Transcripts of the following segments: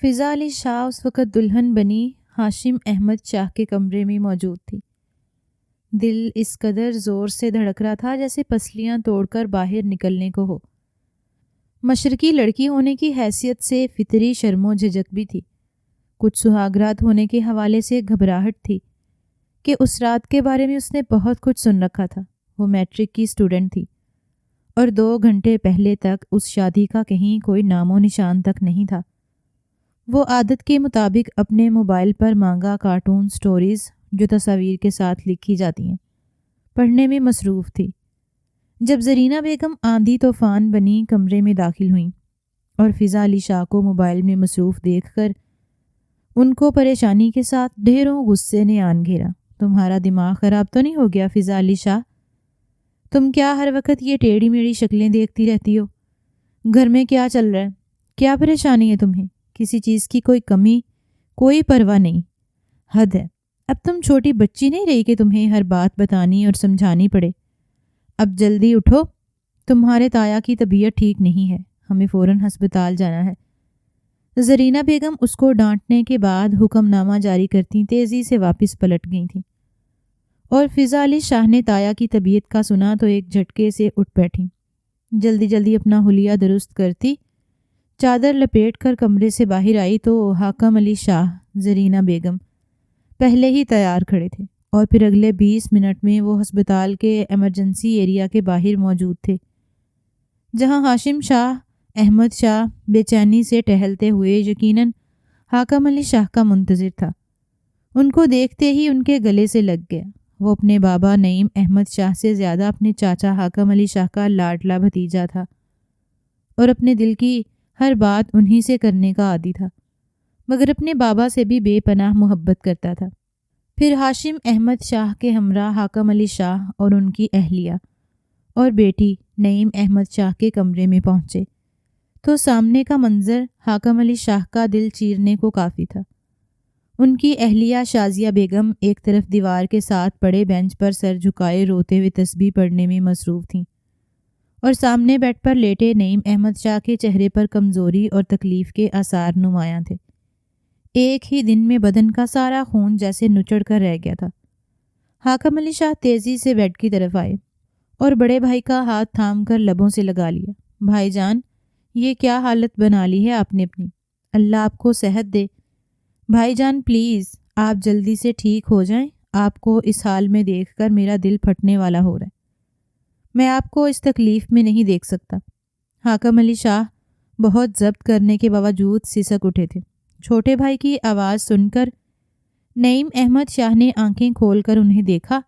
فضا علی شاہ اس وقت دلہن بنی ہاشم احمد شاہ کے کمرے میں موجود تھی۔ دل اس قدر زور سے دھڑک رہا تھا جیسے پسلیاں توڑ کر باہر نکلنے کو ہو۔ مشرقی لڑکی ہونے کی حیثیت سے فطری شرم و جھجک بھی تھی۔ کچھ سہاگرات ہونے کے حوالے سے گھبراہٹ تھی کہ اس رات کے بارے میں اس نے بہت کچھ سن رکھا تھا۔ وہ میٹرک کی اسٹوڈنٹ تھی اور 2 گھنٹے پہلے تک اس شادی کا کہیں کوئی نام و نشان تک نہیں تھا۔ وہ عادت کے مطابق اپنے موبائل پر مانگا کارٹون سٹوریز جو تصاویر کے ساتھ لکھی جاتی ہیں پڑھنے میں مصروف تھی، جب زرینہ بیگم آندھی طوفان بنی کمرے میں داخل ہوئیں اور فضا علی شاہ کو موبائل میں مصروف دیکھ کر ان کو پریشانی کے ساتھ ڈھیروں غصے نے آن گھیرا۔ تمہارا دماغ خراب تو نہیں ہو گیا فضا علی شاہ؟ تم کیا ہر وقت یہ ٹیڑھی میڑھی شکلیں دیکھتی رہتی ہو؟ گھر میں کیا چل رہا ہے؟ کیا پریشانی ہے تمہیں؟ کسی چیز کی کوئی کمی، کوئی پرواہ نہیں؟ حد ہے، اب تم چھوٹی بچی نہیں رہی کہ تمہیں ہر بات بتانی اور سمجھانی پڑے۔ اب جلدی اٹھو، تمہارے تایا کی طبیعت ٹھیک نہیں ہے، ہمیں فوراً ہسپتال جانا ہے۔ زرینہ بیگم اس کو ڈانٹنے کے بعد حکم نامہ جاری کرتی تیزی سے واپس پلٹ گئی تھیں، اور فضا علی شاہ نے تایا کی طبیعت کا سنا تو ایک جھٹکے سے اٹھ بیٹھی۔ جلدی جلدی اپنا حلیہ درست کرتی چادر لپیٹ کر کمرے سے باہر آئی تو حاکم علی شاہ، زرینہ بیگم پہلے ہی تیار کھڑے تھے، اور پھر اگلے 20 منٹ میں وہ ہسپتال کے ایمرجنسی ایریا کے باہر موجود تھے، جہاں ہاشم شاہ احمد شاہ بے چینی سے ٹہلتے ہوئے یقیناً حاکم علی شاہ کا منتظر تھا۔ ان کو دیکھتے ہی ان کے گلے سے لگ گیا۔ وہ اپنے بابا نعیم احمد شاہ سے زیادہ اپنے چاچا حاکم علی شاہ کا لاڈلا بھتیجا تھا اور اپنے دل کی ہر بات انہی سے کرنے کا عادی تھا، مگر اپنے بابا سے بھی بے پناہ محبت کرتا تھا۔ پھر ہاشم احمد شاہ کے ہمراہ حاکم علی شاہ اور ان کی اہلیہ اور بیٹی نعیم احمد شاہ کے کمرے میں پہنچے تو سامنے کا منظر حاکم علی شاہ کا دل چیرنے کو کافی تھا۔ ان کی اہلیہ شازیہ بیگم ایک طرف دیوار کے ساتھ پڑے بینچ پر سر جھکائے روتے ہوئے تسبیح پڑھنے میں مصروف تھیں، اور سامنے بیڈ پر لیٹے نعیم احمد شاہ کے چہرے پر کمزوری اور تکلیف کے آثار نمایاں تھے۔ ایک ہی دن میں بدن کا سارا خون جیسے نچڑ کر رہ گیا تھا۔ حاکم علی شاہ تیزی سے بیڈ کی طرف آئے اور بڑے بھائی کا ہاتھ تھام کر لبوں سے لگا لیا۔ بھائی جان، یہ کیا حالت بنا لی ہے آپ نے اپنی؟ اللہ آپ کو صحت دے۔ بھائی جان پلیز، آپ جلدی سے ٹھیک ہو جائیں، آپ کو اس حال میں دیکھ کر میرا دل پھٹنے والا ہو رہا ہے، میں آپ کو اس تکلیف میں نہیں دیکھ سکتا۔ حاکم علی شاہ بہت ضبط کرنے کے باوجود سسک اٹھے تھے۔ چھوٹے بھائی کی آواز سن کر نعیم احمد شاہ نے آنکھیں کھول کر انہیں دیکھا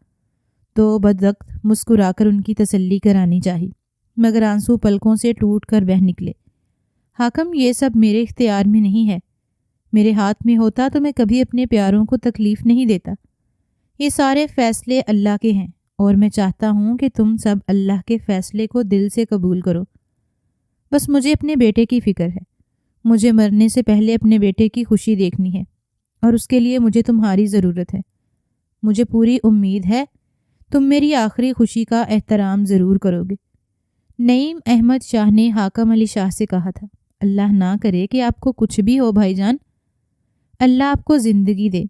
تو بدوقت مسکرا کر ان کی تسلی کرانی چاہی، مگر آنسو پلکوں سے ٹوٹ کر بہہ نکلے۔ حاکم، یہ سب میرے اختیار میں نہیں ہے، میرے ہاتھ میں ہوتا تو میں کبھی اپنے پیاروں کو تکلیف نہیں دیتا۔ یہ سارے فیصلے اللہ کے ہیں، اور میں چاہتا ہوں کہ تم سب اللہ کے فیصلے کو دل سے قبول کرو۔ بس مجھے اپنے بیٹے کی فکر ہے، مجھے مرنے سے پہلے اپنے بیٹے کی خوشی دیکھنی ہے، اور اس کے لیے مجھے تمہاری ضرورت ہے۔ مجھے پوری امید ہے تم میری آخری خوشی کا احترام ضرور کرو گے۔ نعیم احمد شاہ نے حاکم علی شاہ سے کہا تھا، اللہ نہ کرے کہ آپ کو کچھ بھی ہو بھائی جان، اللہ آپ کو زندگی دے،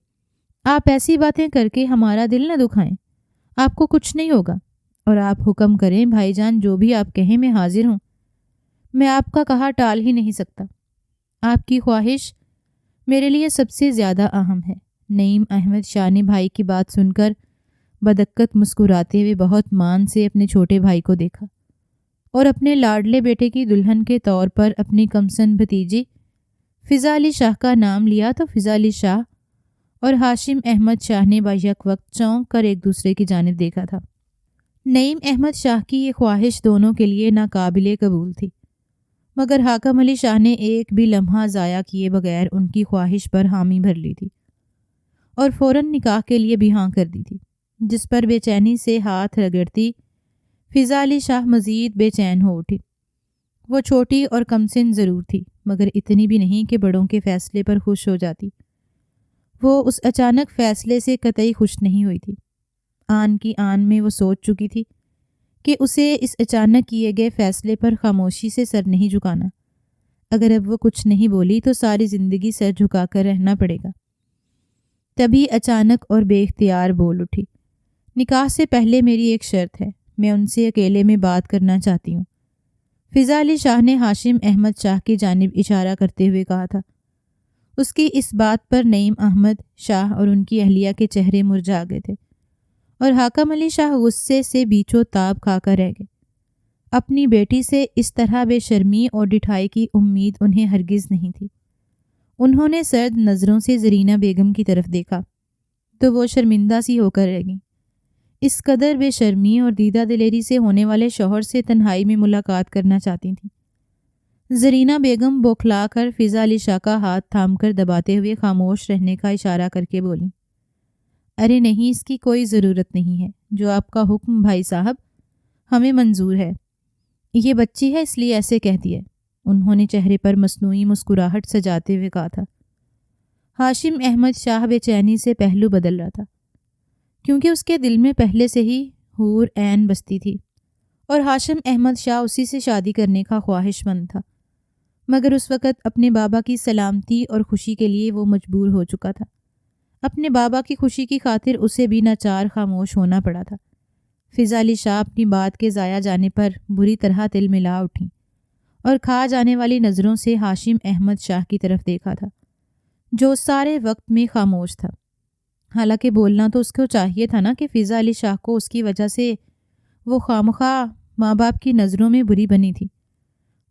آپ ایسی باتیں کر کے ہمارا دل نہ دکھائیں، آپ کو کچھ نہیں ہوگا، اور آپ حکم کریں بھائی جان، جو بھی آپ کہیں میں حاضر ہوں، میں آپ کا کہا ٹال ہی نہیں سکتا، آپ کی خواہش میرے لیے سب سے زیادہ اہم ہے۔ نعیم احمد شاہ نے بھائی کی بات سن کر بدقت مسکراتے ہوئے بہت مان سے اپنے چھوٹے بھائی کو دیکھا، اور اپنے لاڈلے بیٹے کی دلہن کے طور پر اپنی کمسن بھتیجی فضا علی شاہ کا نام لیا تو فضا علی شاہ اور ہاشم احمد شاہ نے بیک وقت چونک کر ایک دوسرے کی جانب دیکھا تھا۔ نعیم احمد شاہ کی یہ خواہش دونوں کے لیے ناقابل قبول تھی، مگر حاکم علی شاہ نے ایک بھی لمحہ ضائع کیے بغیر ان کی خواہش پر حامی بھر لی تھی اور فوراً نکاح کے لیے بھی ہاں کر دی تھی، جس پر بے چینی سے ہاتھ رگڑتی فضا علی شاہ مزید بے چین ہو اٹھی۔ وہ چھوٹی اور کمسن ضرور تھی، مگر اتنی بھی نہیں کہ بڑوں کے فیصلے پر خوش ہو جاتی۔ وہ اس اچانک فیصلے سے قطعی خوش نہیں ہوئی تھی۔ آن کی آن میں وہ سوچ چکی تھی کہ اسے اس اچانک کیے گئے فیصلے پر خاموشی سے سر نہیں جھکانا، اگر اب وہ کچھ نہیں بولی تو ساری زندگی سر جھکا کر رہنا پڑے گا۔ تبھی اچانک اور بے اختیار بول اٹھی، نکاح سے پہلے میری ایک شرط ہے، میں ان سے اکیلے میں بات کرنا چاہتی ہوں۔ فضا علی شاہ نے ہاشم احمد شاہ کی جانب اشارہ کرتے ہوئے کہا تھا۔ اس کی اس بات پر نعیم احمد شاہ اور ان کی اہلیہ کے چہرے مرجھا گئے تھے اور حاکم علی شاہ غصے سے بیچو تاب کھا کر رہ گئے۔ اپنی بیٹی سے اس طرح بے شرمی اور ڈٹھائی کی امید انہیں ہرگز نہیں تھی۔ انہوں نے سرد نظروں سے زرینہ بیگم کی طرف دیکھا تو وہ شرمندہ سی ہو کر رہ گئیں۔ اس قدر بے شرمی اور دیدہ دلیری سے ہونے والے شوہر سے تنہائی میں ملاقات کرنا چاہتی تھیں۔ زرینہ بیگم بوکھلا کر فضا علی شاہ کا ہاتھ تھام کر دباتے ہوئے خاموش رہنے کا اشارہ کر کے بولیں، ارے نہیں، اس کی کوئی ضرورت نہیں ہے، جو آپ کا حکم بھائی صاحب، ہمیں منظور ہے۔ یہ بچی ہے اس لیے ایسے کہتی ہے، انہوں نے چہرے پر مصنوعی مسکراہٹ سجاتے ہوئے کہا تھا۔ ہاشم احمد شاہ بے چینی سے پہلو بدل رہا تھا، کیونکہ اس کے دل میں پہلے سے ہی حور عین بستی تھی اور ہاشم احمد شاہ اسی سے شادی کرنے کا خواہش مند تھا، مگر اس وقت اپنے بابا کی سلامتی اور خوشی کے لیے وہ مجبور ہو چکا تھا۔ اپنے بابا کی خوشی کی خاطر اسے بھی ناچار خاموش ہونا پڑا تھا۔ فضا علی شاہ اپنی بات کے ضائع جانے پر بری طرح تل ملا اٹھیں اور کھا جانے والی نظروں سے ہاشم احمد شاہ کی طرف دیکھا تھا، جو سارے وقت میں خاموش تھا۔ حالانکہ بولنا تو اس کو چاہیے تھا نا کہ فضا علی شاہ کو اس کی وجہ سے وہ خامخواہ ماں باپ کی نظروں میں بری بنی تھی۔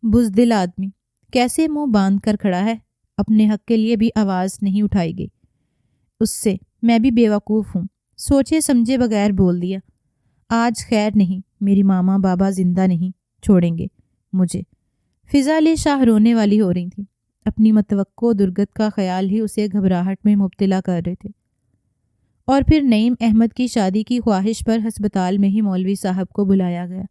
بزدل آدمی کیسے منہ باندھ کر کھڑا ہے، اپنے حق کے لیے بھی آواز نہیں اٹھائی گئی اس سے۔ میں بھی بیوقوف ہوں، سوچے سمجھے بغیر بول دیا۔ آج خیر نہیں، میری ماما بابا زندہ نہیں چھوڑیں گے مجھے۔ فضا علی شاہ رونے والی ہو رہی تھی، اپنی متوقع درگت کا خیال ہی اسے گھبراہٹ میں مبتلا کر رہے تھے۔ اور پھر نعیم احمد کی شادی کی خواہش پر ہسپتال میں ہی مولوی صاحب کو بلایا گیا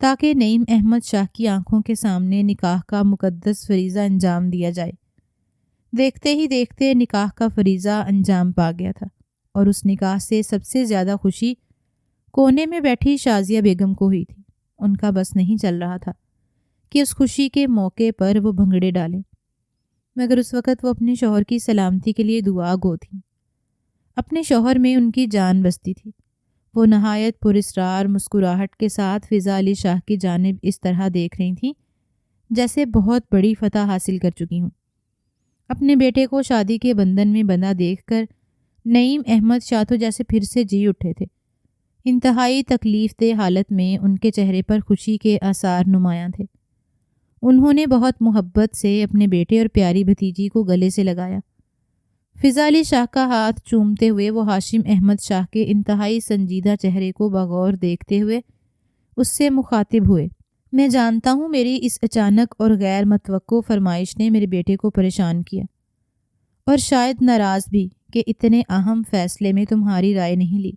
تاکہ نعیم احمد شاہ کی آنکھوں کے سامنے نکاح کا مقدس فریضہ انجام دیا جائے۔ دیکھتے ہی دیکھتے نکاح کا فریضہ انجام پا گیا تھا اور اس نکاح سے سب سے زیادہ خوشی کونے میں بیٹھی شازیہ بیگم کو ہوئی تھی۔ ان کا بس نہیں چل رہا تھا کہ اس خوشی کے موقع پر وہ بھنگڑے ڈالیں، مگر اس وقت وہ اپنے شوہر کی سلامتی کے لیے دعا گو تھیں۔ اپنے شوہر میں ان کی جان بستی تھی۔ وہ نہایت پراسرار مسکراہٹ کے ساتھ فضا علی شاہ کی جانب اس طرح دیکھ رہی تھیں جیسے بہت بڑی فتح حاصل کر چکی ہوں۔ اپنے بیٹے کو شادی کے بندھن میں بندھا دیکھ کر نعیم احمد شاہ تو جیسے پھر سے جی اٹھے تھے۔ انتہائی تکلیف دہ حالت میں ان کے چہرے پر خوشی کے آثار نمایاں تھے۔ انہوں نے بہت محبت سے اپنے بیٹے اور پیاری بھتیجی کو گلے سے لگایا۔ فضا علی شاہ کا ہاتھ چومتے ہوئے وہ ہاشم احمد شاہ کے انتہائی سنجیدہ چہرے کو بغور دیکھتے ہوئے اس سے مخاطب ہوئے، میں جانتا ہوں میری اس اچانک اور غیر متوقع فرمائش نے میرے بیٹے کو پریشان کیا اور شاید ناراض بھی کہ اتنے اہم فیصلے میں تمہاری رائے نہیں لی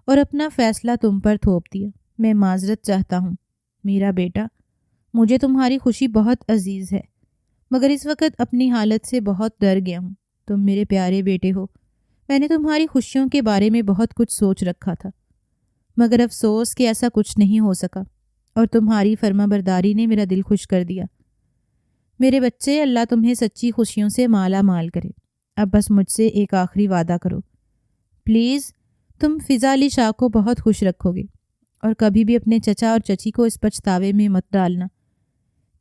اور اپنا فیصلہ تم پر تھوپ دیا۔ میں معذرت چاہتا ہوں میرا بیٹا، مجھے تمہاری خوشی بہت عزیز ہے، مگر اس وقت اپنی حالت سے بہت ڈر گیا ہوں۔ تم میرے پیارے بیٹے ہو، میں نے تمہاری خوشیوں کے بارے میں بہت کچھ سوچ رکھا تھا، مگر افسوس کہ ایسا کچھ نہیں ہو سکا اور تمہاری فرما برداری نے میرا دل خوش کر دیا۔ میرے بچے، اللہ تمہیں سچی خوشیوں سے مالا مال کرے۔ اب بس مجھ سے ایک آخری وعدہ کرو پلیز، تم فضا علی شاہ کو بہت خوش رکھو گے اور کبھی بھی اپنے چچا اور چچی کو اس پچھتاوے میں مت ڈالنا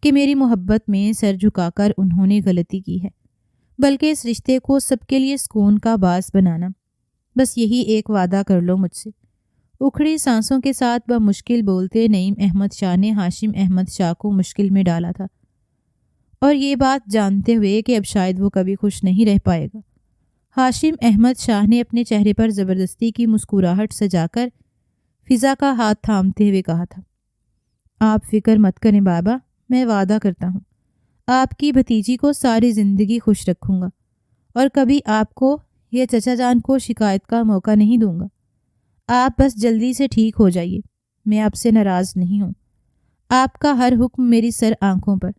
کہ میری محبت میں سر جھکا کر انہوں نے غلطی کی ہے، بلکہ اس رشتے کو سب کے لیے سکون کا باعث بنانا۔ بس یہی ایک وعدہ کر لو مجھ سے۔ اکھڑی سانسوں کے ساتھ بمشکل بولتے نعیم احمد شاہ نے ہاشم احمد شاہ کو مشکل میں ڈالا تھا، اور یہ بات جانتے ہوئے کہ اب شاید وہ کبھی خوش نہیں رہ پائے گا۔ ہاشم احمد شاہ نے اپنے چہرے پر زبردستی کی مسکراہٹ سجا کر فضا کا ہاتھ تھامتے ہوئے کہا تھا، آپ فکر مت کریں بابا، میں وعدہ کرتا ہوں آپ کی بھتیجی کو ساری زندگی خوش رکھوں گا اور کبھی آپ کو یا چچا جان کو شکایت کا موقع نہیں دوں گا۔ آپ بس جلدی سے ٹھیک ہو جائیے، میں آپ سے ناراض نہیں ہوں۔ آپ کا ہر حکم میری سر آنکھوں پر،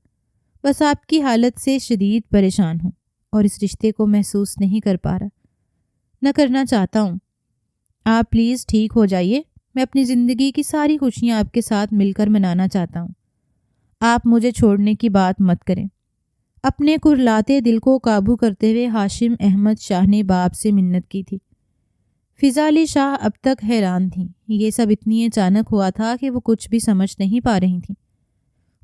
بس آپ کی حالت سے شدید پریشان ہوں اور اس رشتے کو محسوس نہیں کر پا رہا، نہ کرنا چاہتا ہوں۔ آپ پلیز ٹھیک ہو جائیے، میں اپنی زندگی کی ساری خوشیاں آپ کے ساتھ مل کر منانا چاہتا ہوں۔ آپ مجھے چھوڑنے کی بات مت کریں۔ اپنے کرلاتے دل کو قابو کرتے ہوئے ہاشم احمد شاہ نے باپ سے منت کی تھی۔ فضا علی شاہ اب تک حیران تھیں۔ یہ سب اتنی اچانک ہوا تھا کہ وہ کچھ بھی سمجھ نہیں پا رہی تھیں۔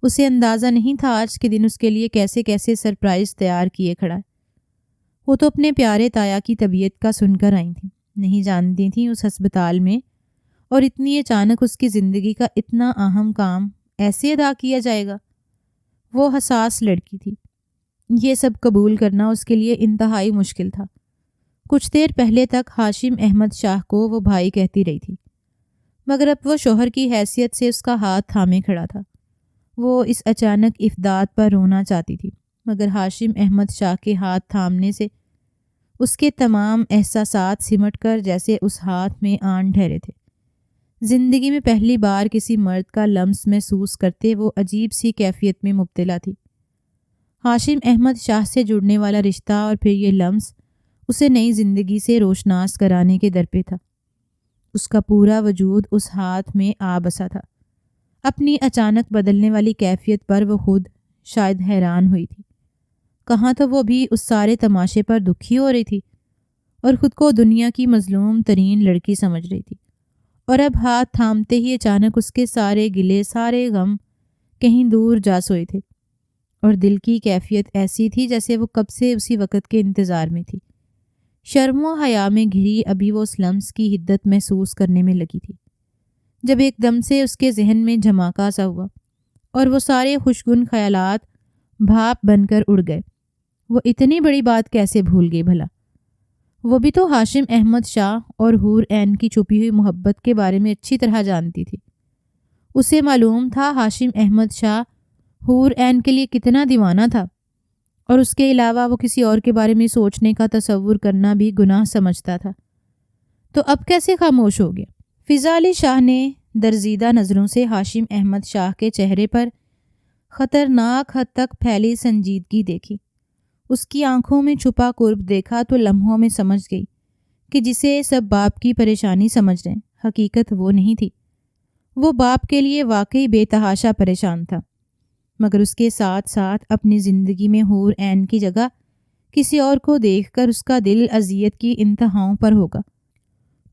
اسے اندازہ نہیں تھا آج کے دن اس کے لیے کیسے کیسے سرپرائز تیار کیے کھڑا ہے۔ وہ تو اپنے پیارے تایا کی طبیعت کا سن کر آئی تھیں، نہیں جانتی تھیں اس ہسپتال میں اور اتنی اچانک اس کی زندگی کا اتنا اہم کام ایسے ادا کیا جائے گا۔ وہ حساس لڑکی تھی، یہ سب قبول کرنا اس کے لیے انتہائی مشکل تھا۔ کچھ دیر پہلے تک ہاشم احمد شاہ کو وہ بھائی کہتی رہی تھی، مگر اب وہ شوہر کی حیثیت سے اس کا ہاتھ تھامے کھڑا تھا۔ وہ اس اچانک افداد پر رونا چاہتی تھی، مگر ہاشم احمد شاہ کے ہاتھ تھامنے سے اس کے تمام احساسات سمٹ کر جیسے اس ہاتھ میں آن ٹھہرے تھے۔ زندگی میں پہلی بار کسی مرد کا لمس محسوس کرتے وہ عجیب سی کیفیت میں مبتلا تھی۔ ہاشم احمد شاہ سے جڑنے والا رشتہ اور پھر یہ لمس اسے نئی زندگی سے روشناس کرانے کے در پہ تھا۔ اس کا پورا وجود اس ہاتھ میں آ بسا تھا۔ اپنی اچانک بدلنے والی کیفیت پر وہ خود شاید حیران ہوئی تھی۔ کہاں تو وہ بھی اس سارے تماشے پر دکھی ہو رہی تھی اور خود کو دنیا کی مظلوم ترین لڑکی سمجھ رہی تھی، اور اب ہاتھ تھامتے ہی اچانک اس کے سارے گلے سارے غم کہیں دور جا سوئے تھے، اور دل کی کیفیت ایسی تھی جیسے وہ کب سے اسی وقت کے انتظار میں تھی۔ شرم و حیا میں گھری ابھی وہ اس لمس کی حدت محسوس کرنے میں لگی تھی، جب ایک دم سے اس کے ذہن میں جھماکا سا ہوا اور وہ سارے خوشگن خیالات بھاپ بن کر اڑ گئے۔ وہ اتنی بڑی بات کیسے بھول گئی بھلا؟ وہ بھی تو ہاشم احمد شاہ اور حور عین کی چھپی ہوئی محبت کے بارے میں اچھی طرح جانتی تھی۔ اسے معلوم تھا ہاشم احمد شاہ حور عین کے لیے کتنا دیوانہ تھا، اور اس کے علاوہ وہ کسی اور کے بارے میں سوچنے کا تصور کرنا بھی گناہ سمجھتا تھا۔ تو اب کیسے خاموش ہو گیا؟ فضا علی شاہ نے درزیدہ نظروں سے ہاشم احمد شاہ کے چہرے پر خطرناک حد تک پھیلی سنجیدگی دیکھی۔ اس کی آنکھوں میں چھپا قرب دیکھا تو لمحوں میں سمجھ گئی کہ جسے سب باپ کی پریشانی سمجھ رہے ہیں، حقیقت وہ نہیں تھی۔ وہ باپ کے لیے واقعی بے تحاشا پریشان تھا، مگر اس کے ساتھ ساتھ اپنی زندگی میں حور عین کی جگہ کسی اور کو دیکھ کر اس کا دل اذیت کی انتہاؤں پر ہوگا،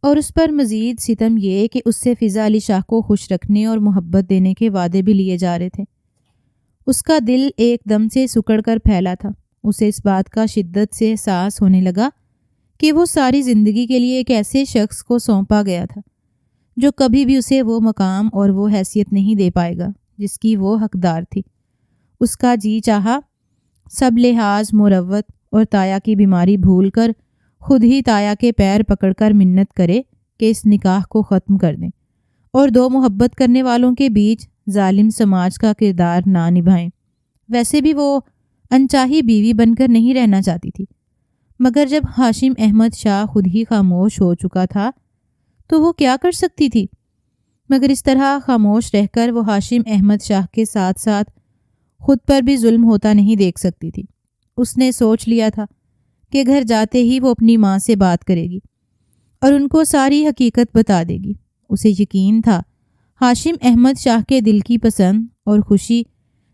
اور اس پر مزید ستم یہ کہ اس سے فضا علی شاہ کو خوش رکھنے اور محبت دینے کے وعدے بھی لیے جا رہے تھے۔ اس کا دل ایک دم سے سکڑ کر پھیلا تھا۔ اسے اس بات کا شدت سے احساس ہونے لگا کہ وہ ساری زندگی کے لیے ایک ایسے شخص کو سونپا گیا تھا جو کبھی بھی اسے وہ مقام اور وہ حیثیت نہیں دے پائے گا جس کی وہ حقدار تھی۔ اس کا جی چاہا سب لحاظ مروت اور تایا کی بیماری بھول کر خود ہی تایا کے پیر پکڑ کر منت کرے کہ اس نکاح کو ختم کر دیں اور دو محبت کرنے والوں کے بیچ ظالم سماج کا کردار نہ نبھائیں۔ ویسے بھی وہ انچاہی بیوی بن کر نہیں رہنا چاہتی تھی، مگر جب ہاشم احمد شاہ خود ہی خاموش ہو چکا تھا تو وہ کیا کر سکتی تھی؟ مگر اس طرح خاموش رہ کر وہ ہاشم احمد شاہ کے ساتھ ساتھ خود پر بھی ظلم ہوتا نہیں دیکھ سکتی تھی۔ اس نے سوچ لیا تھا کہ گھر جاتے ہی وہ اپنی ماں سے بات کرے گی اور ان کو ساری حقیقت بتا دے گی۔ اسے یقین تھا ہاشم احمد شاہ کے دل کی پسند اور خوشی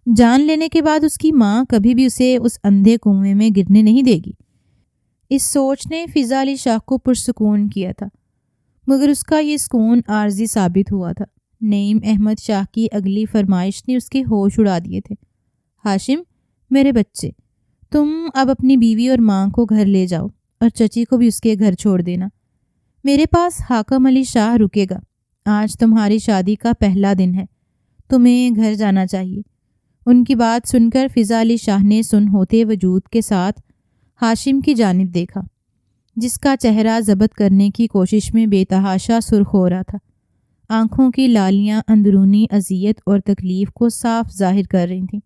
جان لینے کے بعد اس کی ماں کبھی بھی اسے اس اندھے کنویں میں گرنے نہیں دے گی۔ اس سوچ نے فضا علی شاہ کو پرسکون کیا تھا، مگر اس کا یہ سکون عارضی ثابت ہوا تھا۔ نعیم احمد شاہ کی اگلی فرمائش نے اس کے ہوش اڑا دیے تھے۔ ہاشم، میرے بچے، تم اب اپنی بیوی اور ماں کو گھر لے جاؤ اور چچی کو بھی اس کے گھر چھوڑ دینا۔ میرے پاس حاکم علی شاہ رکے گا۔ آج تمہاری شادی کا پہلا دن ہے، تمہیں گھر جانا چاہیے۔ ان کی بات سن کر فضا علی شاہ نے سن ہوتے وجود کے ساتھ ہاشم کی جانب دیکھا، جس کا چہرہ ضبط کرنے کی کوشش میں بے تحاشا سرخ ہو رہا تھا۔ آنکھوں کی لالیاں اندرونی اذیت اور تکلیف کو صاف ظاہر کر رہی تھیں۔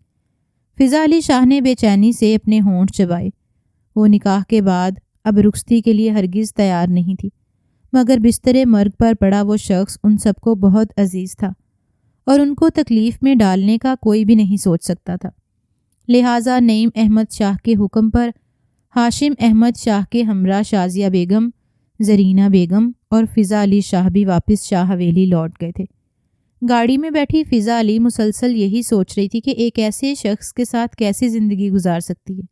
فضا علی شاہ نے بے چینی سے اپنے ہونٹ چبائے۔ وہ نکاح کے بعد اب رخصتی کے لیے ہرگز تیار نہیں تھی، مگر بستر مرگ پر پڑا وہ شخص ان سب کو بہت عزیز تھا اور ان کو تکلیف میں ڈالنے کا کوئی بھی نہیں سوچ سکتا تھا۔ لہٰذا نعیم احمد شاہ کے حکم پر ہاشم احمد شاہ کے ہمراہ شازیہ بیگم، زرینہ بیگم اور فضا علی شاہ بھی واپس شاہ حویلی لوٹ گئے تھے۔ گاڑی میں بیٹھی فضا علی مسلسل یہی سوچ رہی تھی کہ ایک ایسے شخص کے ساتھ کیسی زندگی گزار سکتی ہے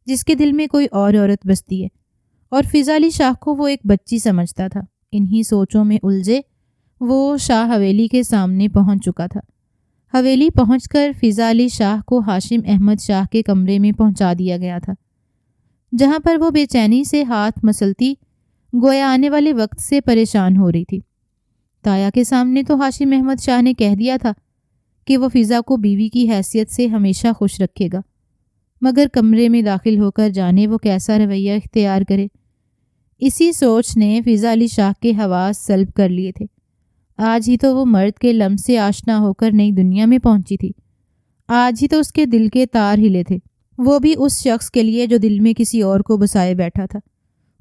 جس کے دل میں کوئی اور عورت بستی ہے، اور فضا علی شاہ کو وہ ایک بچی سمجھتا تھا۔ انہی سوچوں میں الجھے وہ شاہ حویلی کے سامنے پہنچ چکا تھا۔ حویلی پہنچ کر فضا علی شاہ کو ہاشم احمد شاہ کے کمرے میں پہنچا دیا گیا تھا، جہاں پر وہ بے چینی سے ہاتھ مسلتی گویا آنے والے وقت سے پریشان ہو رہی تھی۔ تایا کے سامنے تو ہاشم احمد شاہ نے کہہ دیا تھا کہ وہ فضا کو بیوی کی حیثیت سے ہمیشہ خوش رکھے گا، مگر کمرے میں داخل ہو کر جانے وہ کیسا رویہ اختیار کرے۔ اسی سوچ نے فضا علی شاہ کے حواس سلب کر لیے تھے۔ آج ہی تو وہ مرد کے لمس سے آشنا ہو کر نئی دنیا میں پہنچی تھی، آج ہی تو اس کے دل کے تار ہلے تھے، وہ بھی اس شخص کے لیے جو دل میں کسی اور کو بسائے بیٹھا تھا۔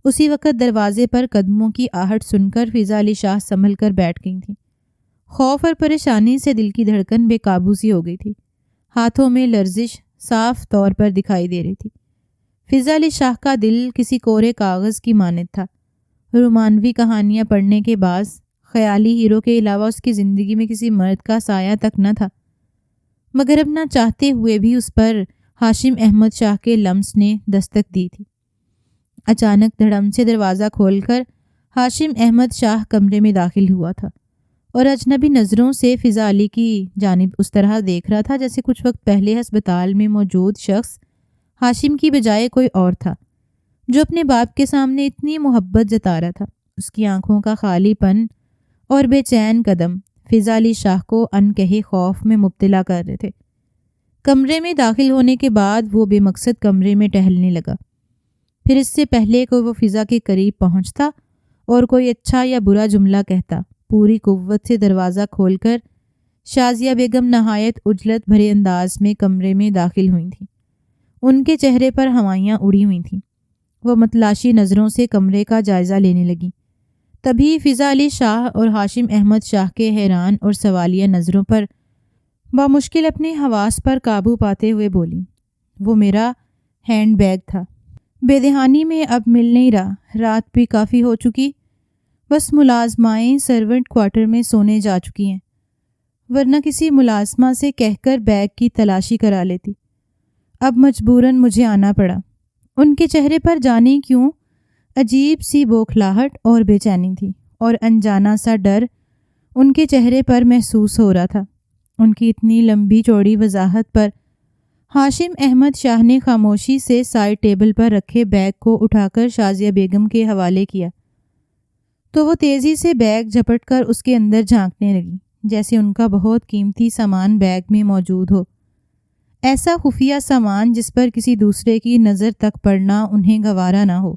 اسی وقت دروازے پر قدموں کی آہٹ سن کر فضا علی شاہ سنبھل کر بیٹھ گئی تھیں۔ خوف اور پریشانی سے دل کی دھڑکن بے قابو سی ہو گئی تھی، ہاتھوں میں لرزش صاف طور پر دکھائی دے رہی تھی۔ فضا علی شاہ کا دل کسی کورے کاغذ کی مانند تھا۔ رومانوی کہانیاں پڑھنے کے بعد خیالی ہیرو کے علاوہ اس کی زندگی میں کسی مرد کا سایہ تک نہ تھا، مگر اب نہ چاہتے ہوئے بھی اس پر ہاشم احمد شاہ کے لمس نے دستک دی تھی۔ اچانک دھڑم سے دروازہ کھول کر ہاشم احمد شاہ کمرے میں داخل ہوا تھا اور اجنبی نظروں سے فضا علی کی جانب اس طرح دیکھ رہا تھا جیسے کچھ وقت پہلے ہسپتال میں موجود شخص ہاشم کی بجائے کوئی اور تھا، جو اپنے باپ کے سامنے اتنی محبت جتا رہا تھا۔ اس کی آنکھوں کا خالی پن اور بے چین قدم فضا علی شاہ کو انکہے خوف میں مبتلا کر رہے تھے۔ کمرے میں داخل ہونے کے بعد وہ بے مقصد کمرے میں ٹہلنے لگا۔ پھر اس سے پہلے کہ وہ فضا کے قریب پہنچتا اور کوئی اچھا یا برا جملہ کہتا، پوری قوت سے دروازہ کھول کر شازیہ بیگم نہایت عجلت بھرے انداز میں کمرے میں داخل ہوئی تھیں۔ ان کے چہرے پر ہوائیاں اڑی ہوئی تھیں۔ وہ متلاشی نظروں سے کمرے کا جائزہ لینے لگیں۔ تبھی فضا علی شاہ اور ہاشم احمد شاہ کے حیران اور سوالیہ نظروں پر بامشکل اپنے حواس پر قابو پاتے ہوئے بولی، وہ میرا ہینڈ بیگ تھا، بے دہانی میں اب مل نہیں رہا، رات بھی کافی ہو چکی، بس ملازمائیں سرونٹ کوارٹر میں سونے جا چکی ہیں، ورنہ کسی ملازمہ سے کہہ کر بیگ کی تلاشی کرا لیتی، اب مجبوراً مجھے آنا پڑا۔ ان کے چہرے پر جانے کیوں عجیب سی بوکھلاہٹ اور بے چینی تھی، اور انجانا سا ڈر ان کے چہرے پر محسوس ہو رہا تھا۔ ان کی اتنی لمبی چوڑی وضاحت پر ہاشم احمد شاہ نے خاموشی سے سائڈ ٹیبل پر رکھے بیگ کو اٹھا کر شازیہ بیگم کے حوالے کیا، تو وہ تیزی سے بیگ جھپٹ کر اس کے اندر جھانکنے لگی، جیسے ان کا بہت قیمتی سامان بیگ میں موجود ہو، ایسا خفیہ سامان جس پر کسی دوسرے کی نظر تک پڑنا انہیں گوارا نہ ہو۔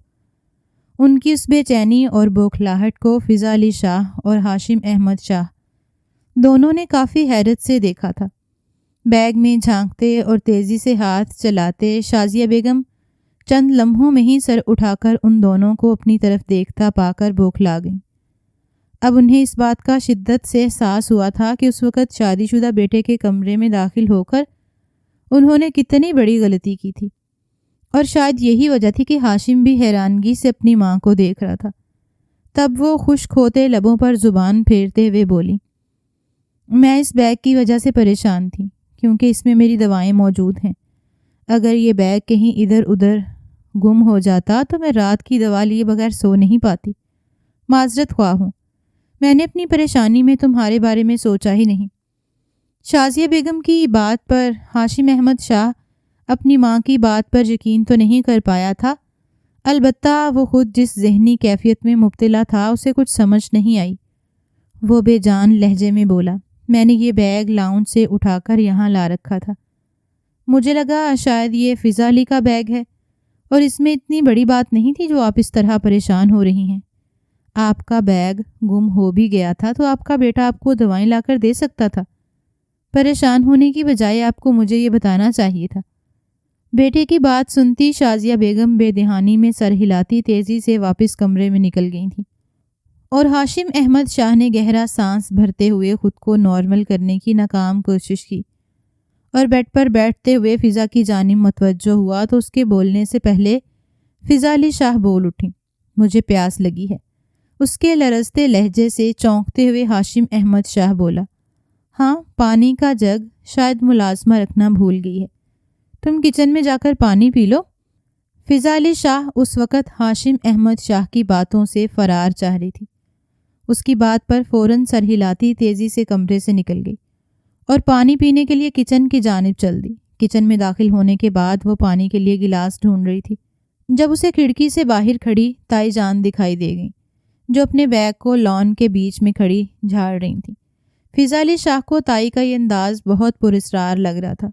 ان کی اس بے چینی اور بوکھلاہٹ کو فضا علی شاہ اور ہاشم احمد شاہ دونوں نے کافی حیرت سے دیکھا تھا۔ بیگ میں جھانکتے اور تیزی سے ہاتھ چلاتے شازیہ بیگم چند لمحوں میں ہی سر اٹھا کر ان دونوں کو اپنی طرف دیکھتا پا کر بوکھلا گئیں۔ اب انہیں اس بات کا شدت سے احساس ہوا تھا کہ اس وقت شادی شدہ بیٹے کے کمرے میں داخل ہو کر انہوں نے کتنی بڑی غلطی کی تھی، اور شاید یہی وجہ تھی کہ ہاشم بھی حیرانگی سے اپنی ماں کو دیکھ رہا تھا۔ تب وہ خشک ہوتے لبوں پر زبان پھیرتے ہوئے بولی، میں اس بیگ کی وجہ سے پریشان تھی کیونکہ اس میں میری دوائیں موجود ہیں، اگر یہ بیگ کہیں ادھر ادھر گم ہو جاتا تو میں رات کی دوا لیے بغیر سو نہیں پاتی، معذرت خواہ ہوں، میں نے اپنی پریشانی میں تمہارے بارے میں سوچا ہی نہیں۔ شازیہ بیگم کی بات پر ہاشم احمد شاہ اپنی ماں کی بات پر یقین تو نہیں کر پایا تھا، البتہ وہ خود جس ذہنی کیفیت میں مبتلا تھا اسے کچھ سمجھ نہیں آئی۔ وہ بے جان لہجے میں بولا، میں نے یہ بیگ لاؤنج سے اٹھا کر یہاں لا رکھا تھا، مجھے لگا شاید یہ فضا علی کا بیگ ہے، اور اس میں اتنی بڑی بات نہیں تھی جو آپ اس طرح پریشان ہو رہی ہیں۔ آپ کا بیگ گم ہو بھی گیا تھا تو آپ کا بیٹا آپ کو دوائیں لا کر دے سکتا تھا، پریشان ہونے کی بجائے آپ کو مجھے یہ بتانا چاہیے تھا۔ بیٹے کی بات سنتی شازیہ بیگم بے دہانی میں سر ہلاتی تیزی سے واپس کمرے میں نکل گئی تھیں، اور ہاشم احمد شاہ نے گہرا سانس بھرتے ہوئے خود کو نارمل کرنے کی ناکام کوشش کی، اور بیڈ پر بیٹھتے ہوئے فضا کی جانب متوجہ ہوا تو اس کے بولنے سے پہلے فضا علی شاہ بول اٹھی، مجھے پیاس لگی ہے۔ اس کے لرزتے لہجے سے چونکتے ہوئے ہاشم احمد شاہ بولا، ہاں، پانی کا جگ شاید ملازمہ رکھنا بھول گئی ہے، تم کچن میں جا کر پانی پی لو۔ فضا علی شاہ اس وقت ہاشم احمد شاہ کی باتوں سے فرار چاہ رہی تھی۔ اس کی بات پر فوراً سر ہلاتی تیزی سے کمرے سے نکل گئی اور پانی پینے کے لیے کچن کی جانب چل دی۔ کچن میں داخل ہونے کے بعد وہ پانی کے لیے گلاس ڈھونڈ رہی تھی جب اسے کھڑکی سے باہر کھڑی تائی جان دکھائی دے گئی، جو اپنے بیگ کو لان کے بیچ میں کھڑی جھاڑ رہی تھی۔ فضا علی شاہ کو تائی کا یہ انداز بہت پراسرار لگ رہا تھا۔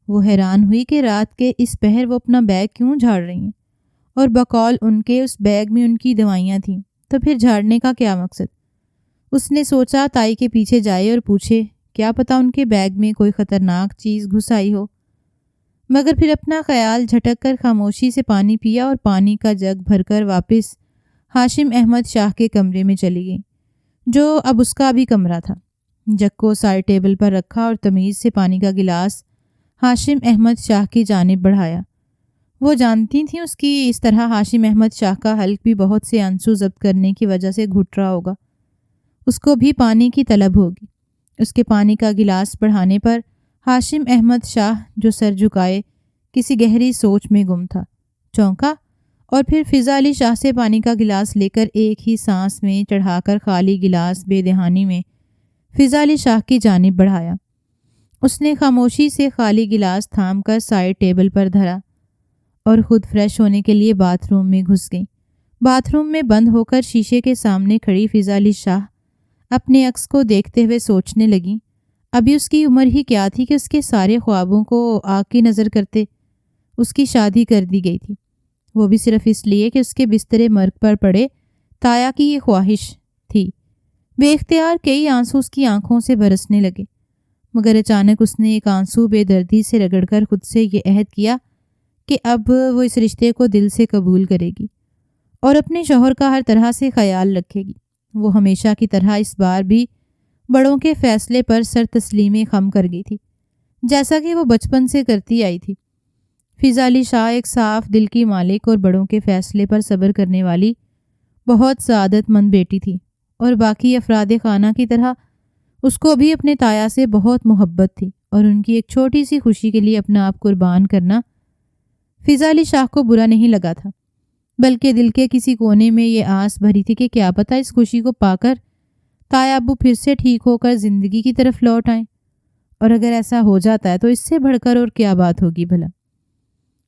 وہ حیران ہوئی کہ رات کے اس پہر وہ اپنا بیگ کیوں جھاڑ رہی ہیں، اور بقول ان کے اس بیگ میں ان کی دوائیاں تھیں، تو پھر جھاڑنے کا کیا مقصد؟ اس نے سوچا تائی کے پیچھے جائے اور پوچھے، کیا پتا ان کے بیگ میں کوئی خطرناک چیز گھس آئی ہو، مگر پھر اپنا خیال جھٹک کر خاموشی سے پانی پیا اور پانی کا جگ بھر کر واپس ہاشم احمد شاہ کے کمرے میں چلی گئی، جو اب اس کا بھی کمرہ تھا۔ جگ کو سائڈ ٹیبل پر رکھا اور تمیز سے پانی کا گلاس ہاشم احمد شاہ کی جانب بڑھایا۔ وہ جانتی تھیں اس کی اس طرح ہاشم احمد شاہ کا حلق بھی بہت سے آنسو ضبط کرنے کی وجہ سے گھٹ رہا ہوگا، اس کو بھی پانی کی طلب ہوگی۔ اس کے پانی کا گلاس بڑھانے پر ہاشم احمد شاہ، جو سر جھکائے کسی گہری سوچ میں گم تھا، چونکا اور پھر فضا علی شاہ سے پانی کا گلاس لے کر ایک ہی سانس میں چڑھا کر خالی گلاس بے دہانی میں فضا علی شاہ کی جانب بڑھایا۔ اس نے خاموشی سے خالی گلاس تھام کر سائڈ ٹیبل پر دھرا اور خود فریش ہونے کے لیے باتھ روم میں گھس گئی۔ باتھ روم میں بند ہو کر شیشے کے سامنے کھڑی فضا علی شاہ اپنے عکس کو دیکھتے ہوئے سوچنے لگی، ابھی اس کی عمر ہی کیا تھی کہ اس کے سارے خوابوں کو آگ کی نظر کرتے اس کی شادی کر دی گئی تھی، وہ بھی صرف اس لیے کہ اس کے بستر مرگ پر پڑے تایا کی یہ خواہش تھی۔ بے اختیار کئی آنسو اس کی آنکھوں سے برسنے لگے، مگر اچانک اس نے ایک آنسو بے دردی سے رگڑ کر خود سے یہ عہد کیا کہ اب وہ اس رشتے کو دل سے قبول کرے گی اور اپنے شوہر کا ہر طرح سے خیال رکھے گی۔ وہ ہمیشہ کی طرح اس بار بھی بڑوں کے فیصلے پر سر تسلیمی خم کر گئی تھی، جیسا کہ وہ بچپن سے کرتی آئی تھی۔ فضا علی شاہ ایک صاف دل کی مالک اور بڑوں کے فیصلے پر صبر کرنے والی بہت سعادت مند بیٹی تھی، اور باقی افراد خانہ کی طرح اس کو بھی اپنے تایا سے بہت محبت تھی، اور ان کی ایک چھوٹی سی خوشی کے لیے اپنا آپ قربان کرنا فضا علی شاہ کو برا نہیں لگا تھا، بلکہ دل کے کسی کونے میں یہ آس بھری تھی کہ کیا پتہ اس خوشی کو پا کر تایا ابو پھر سے ٹھیک ہو کر زندگی کی طرف لوٹ آئیں، اور اگر ایسا ہو جاتا ہے تو اس سے بڑھ کر اور کیا بات ہوگی بھلا۔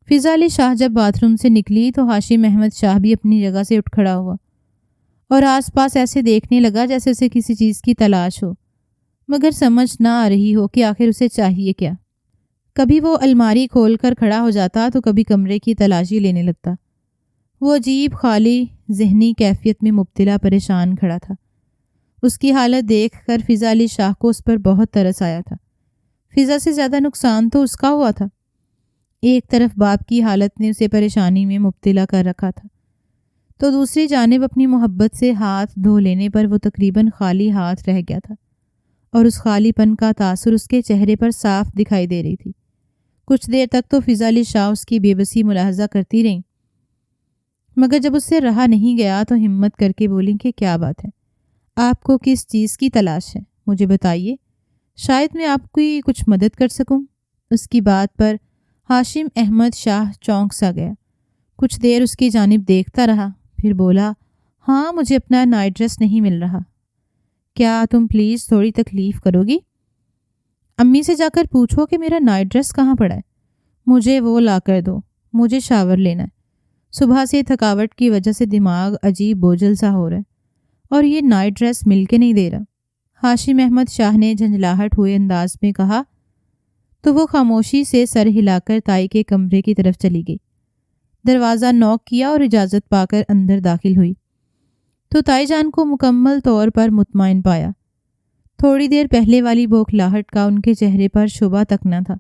فضا علی شاہ جب باتھ روم سے نکلی تو ہاشم احمد شاہ بھی اپنی جگہ سے اٹھ کھڑا ہوا اور آس پاس ایسے دیکھنے لگا جیسے اسے کسی چیز کی تلاش ہو، مگر سمجھ نہ آ رہی ہو کہ آخر اسے چاہیے کیا۔ کبھی وہ الماری کھول کر کھڑا ہو جاتا تو کبھی کمرے کی تلاشی لینے لگتا۔ وہ عجیب خالی ذہنی کیفیت میں مبتلا پریشان کھڑا تھا۔ اس کی حالت دیکھ کر فضا علی شاہ کو اس پر بہت ترس آیا تھا۔ فضا سے زیادہ نقصان تو اس کا ہوا تھا۔ ایک طرف باپ کی حالت نے اسے پریشانی میں مبتلا کر رکھا تھا، تو دوسری جانب اپنی محبت سے ہاتھ دھو لینے پر وہ تقریباً خالی ہاتھ رہ گیا تھا، اور اس خالی پن کا تاثر اس کے چہرے پر صاف دکھائی دے رہی تھی۔ کچھ دیر تک تو فضا علی شاہ اس کی بے بسی ملاحظہ کرتی رہیں، مگر جب اس سے رہا نہیں گیا تو ہمت کر کے بولی کہ کیا بات ہے، آپ کو کس چیز کی تلاش ہے، مجھے بتائیے، شاید میں آپ کی کچھ مدد کر سکوں۔ اس کی بات پر ہاشم احمد شاہ چونک سا گیا، کچھ دیر اس کی جانب دیکھتا رہا، پھر بولا، ہاں مجھے اپنا نائٹ ڈریس نہیں مل رہا، کیا تم پلیز تھوڑی تکلیف کرو گی؟ امی سے جا کر پوچھو کہ میرا نائٹ ڈریس کہاں پڑا ہے، مجھے وہ لا کر دو، مجھے شاور لینا ہے، صبح سے تھکاوٹ کی وجہ سے دماغ عجیب بوجھل سا ہو رہا ہے، اور یہ نائٹ ڈریس مل کے نہیں دے رہا۔ ہاشم احمد شاہ نے جھنجھلاہٹ ہوئے انداز میں کہا تو وہ خاموشی سے سر ہلا کر تائی کے کمرے کی طرف چلی گئی۔ دروازہ نوک کیا اور اجازت پا کر اندر داخل ہوئی تو تائی جان کو مکمل طور پر مطمئن پایا۔ تھوڑی دیر پہلے والی بوکھلاہٹ کا ان کے چہرے پر شبہ تک نہ تھا۔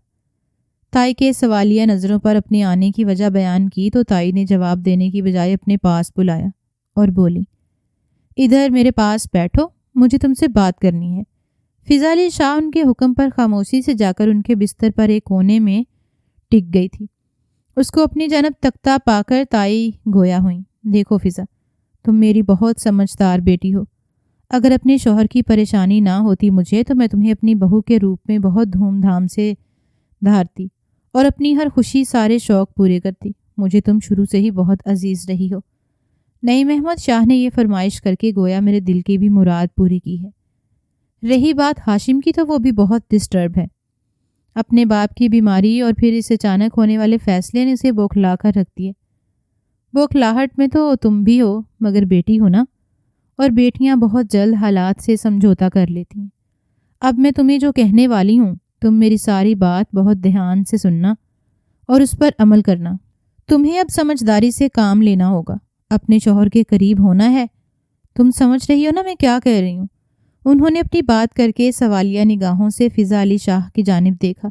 تائی کے سوالیہ نظروں پر اپنے آنے کی وجہ بیان کی تو تائی نے جواب دینے کی بجائے اپنے پاس بلایا اور بولی، ادھر میرے پاس بیٹھو، مجھے تم سے بات کرنی ہے۔ فضا علی شاہ ان کے حکم پر خاموشی سے جا کر ان کے بستر پر ایک کونے میں ٹک گئی تھی۔ اس کو اپنی جانب تکتا پا کر تائی گویا ہوئیں، دیکھو فضا، تم میری بہت سمجھدار بیٹی ہو، اگر اپنے شوہر کی پریشانی نہ ہوتی مجھے تو میں تمہیں اپنی بہو کے روپ میں بہت دھوم دھام سے دھارتی اور اپنی ہر خوشی سارے شوق پورے کرتی۔ مجھے تم شروع سے ہی بہت عزیز رہی ہو۔ نعیم احمد شاہ نے یہ فرمائش کر کے گویا میرے دل کی بھی مراد پوری کی ہے۔ رہی بات ہاشم کی تو وہ بھی بہت ڈسٹرب ہے۔ اپنے باپ کی بیماری اور پھر اس اچانک ہونے والے فیصلے نے اسے بوکھلا کر رکھ دیا۔ بوکھلاہٹ میں تو تم بھی ہو، مگر بیٹی ہو نا، اور بیٹیاں بہت جلد حالات سے سمجھوتا کر لیتی ہیں۔ اب میں تمہیں جو کہنے والی ہوں، تم میری ساری بات بہت دھیان سے سننا اور اس پر عمل کرنا۔ تمہیں اب سمجھداری سے کام لینا ہوگا، اپنے شوہر کے قریب ہونا ہے۔ تم سمجھ رہی ہو نا میں کیا کہہ رہی ہوں؟ انہوں نے اپنی بات کر کے سوالیہ نگاہوں سے فضا علی شاہ کی جانب دیکھا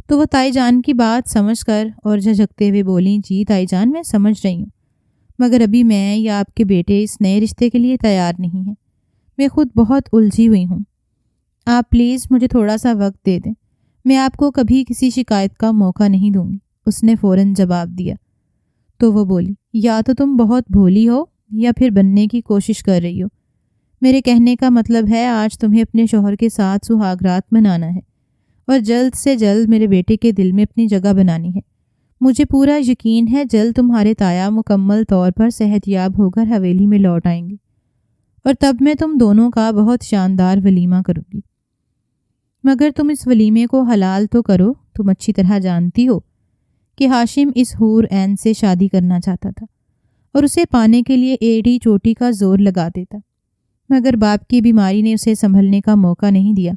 تو وہ تائی جان کی بات سمجھ کر اور جھجکتے ہوئے بولیں، جی تائی جان میں سمجھ رہی ہوں، مگر ابھی میں یا آپ کے بیٹے اس نئے رشتے کے لیے تیار نہیں ہیں۔ میں خود بہت الجھی ہوئی ہوں۔ آپ پلیز مجھے تھوڑا سا وقت دے دیں، میں آپ کو کبھی کسی شکایت کا موقع نہیں دوں گی، اس نے فوراً جواب دیا۔ تو وہ بولی، یا تو تم بہت بھولی ہو یا پھر بننے کی کوشش کر رہی ہو۔ میرے کہنے کا مطلب ہے آج تمہیں اپنے شوہر کے ساتھ سہاگ رات منانا ہے اور جلد سے جلد میرے بیٹے کے دل میں اپنی جگہ بنانی ہے۔ مجھے پورا یقین ہے جلد تمہارے تایا مکمل طور پر صحت یاب ہو کر حویلی میں لوٹ آئیں گے اور تب میں تم دونوں کا بہت شاندار ولیمہ کروں گی۔ مگر تم اس ولیمے کو حلال تو کرو۔ تم اچھی طرح جانتی ہو کہ ہاشم اس حور عین سے شادی کرنا چاہتا تھا اور اسے پانے کے لیے ایڑی چوٹی کا زور لگا دیتا، مگر باپ کی بیماری نے اسے سنبھلنے کا موقع نہیں دیا،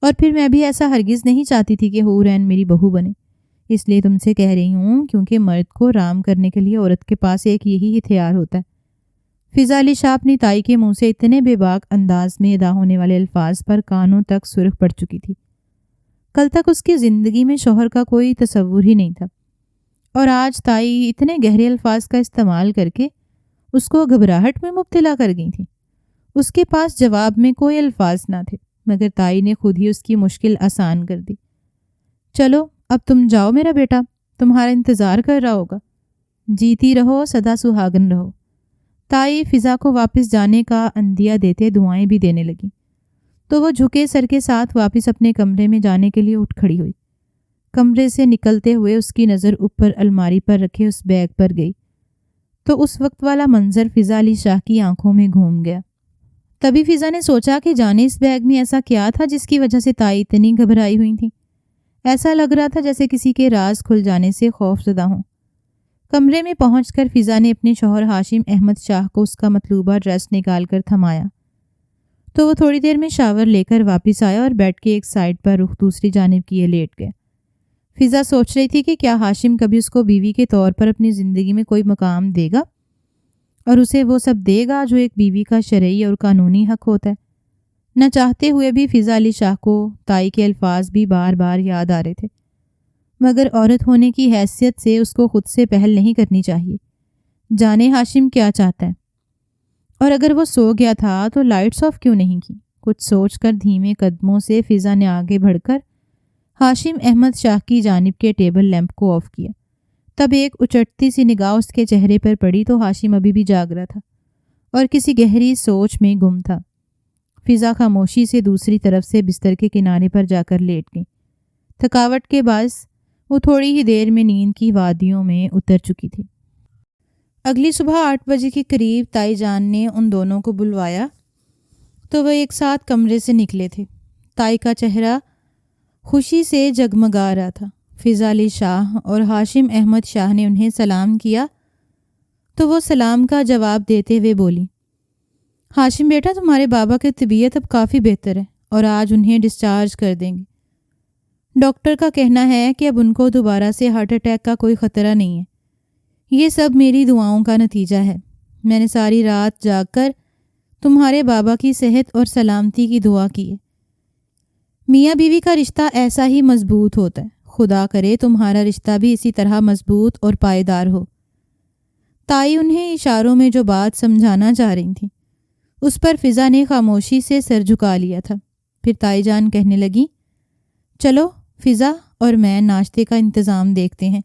اور پھر میں بھی ایسا ہرگز نہیں چاہتی تھی کہ حور عین میری بہو بنے۔ اس لیے تم سے کہہ رہی ہوں کیونکہ مرد کو رام کرنے کے لیے عورت کے پاس ایک یہی ہتھیار ہوتا ہے۔ فضا علی شاہ اپنی تائی کے منہ سے اتنے بے باک انداز میں ادا ہونے والے الفاظ پر کانوں تک سرخ پڑ چکی تھی۔ کل تک اس کی زندگی میں شوہر کا کوئی تصور ہی نہیں تھا، اور آج تائی اتنے گہرے الفاظ کا استعمال کر کے اس کو گھبراہٹ میں مبتلا کر گئی تھی۔ اس کے پاس جواب میں کوئی الفاظ نہ تھے، مگر تائی نے خود ہی اس کی مشکل آسان کر دی۔ چلو اب تم جاؤ، میرا بیٹا تمہارا انتظار کر رہا ہوگا۔ جیتی رہو، سدا سہاگن رہو۔ تائی فضا کو واپس جانے کا عندیہ دیتے دعائیں بھی دینے لگی تو وہ جھکے سر کے ساتھ واپس اپنے کمرے میں جانے کے لیے اٹھ کھڑی ہوئی۔ کمرے سے نکلتے ہوئے اس کی نظر اوپر الماری پر رکھے اس بیگ پر گئی تو اس وقت والا منظر فضا علی شاہ کی آنکھوں میں گھوم گیا۔ تبھی فضا نے سوچا کہ جانے اس بیگ میں ایسا کیا تھا جس کی وجہ سے تائی اتنی گھبرائی ہوئی تھی۔ ایسا لگ رہا تھا جیسے کسی کے راز کھل جانے سے خوف زدہ ہوں۔ کمرے میں پہنچ کر فضا نے اپنے شوہر ہاشم احمد شاہ کو اس کا مطلوبہ ڈریس نکال کر تھمایا تو وہ تھوڑی دیر میں شاور لے کر واپس آیا اور بیڈ کے ایک سائڈ پر رخ دوسری جانب کیے لیٹ گیا۔ فضا سوچ رہی تھی کہ کیا ہاشم کبھی اس کو بیوی کے طور پر اپنی زندگی میں کوئی مقام دے گا اور اسے وہ سب دے گا جو ایک بیوی کا شرعی اور قانونی حق ہوتا ہے۔ نہ چاہتے ہوئے بھی فضا علی شاہ کو تائی کے الفاظ بھی بار بار یاد آ رہے تھے، مگر عورت ہونے کی حیثیت سے اس کو خود سے پہل نہیں کرنی چاہیے۔ جانے ہاشم کیا چاہتا ہے، اور اگر وہ سو گیا تھا تو لائٹس آف کیوں نہیں کی؟ کچھ سوچ کر دھیمے قدموں سے فضا نے آگے بڑھ کر ہاشم احمد شاہ کی جانب کے ٹیبل لیمپ کو آف کیا۔ تب ایک اچٹتی سی نگاہ اس کے چہرے پر پڑی تو ہاشم ابھی بھی جاگ رہا تھا اور کسی گہری سوچ میں گم تھا۔ فضا خاموشی سے دوسری طرف سے بستر کے کنارے پر جا کر لیٹ گئی۔ تھکاوٹ کے باعث وہ تھوڑی ہی دیر میں نیند کی وادیوں میں اتر چکی تھی۔ اگلی صبح 8 بجے کے قریب تائی جان نے ان دونوں کو بلوایا تو وہ ایک ساتھ کمرے سے نکلے تھے۔ تائی کا چہرہ خوشی سے جگمگا رہا تھا۔ فضا علی شاہ اور ہاشم احمد شاہ نے انہیں سلام کیا تو وہ سلام کا جواب دیتے ہوئے بولی، ہاشم بیٹا تمہارے بابا کی طبیعت اب کافی بہتر ہے اور آج انہیں ڈسچارج کر دیں گے۔ ڈاکٹر کا کہنا ہے کہ اب ان کو دوبارہ سے ہارٹ اٹیک کا کوئی خطرہ نہیں ہے۔ یہ سب میری دعاؤں کا نتیجہ ہے۔ میں نے ساری رات جاگ کر تمہارے بابا کی صحت اور سلامتی کی دعا کی ہے۔ میاں بیوی کا رشتہ ایسا ہی مضبوط ہوتا ہے۔ خدا کرے تمہارا رشتہ بھی اسی طرح مضبوط اور پائیدار ہو۔ تائی انہیں اشاروں میں جو بات سمجھانا چاہ رہی تھیں اس پر فضا نے خاموشی سے سر جھکا لیا تھا۔ پھر تائی جان کہنے لگی، چلو فضا اور میں ناشتے کا انتظام دیکھتے ہیں،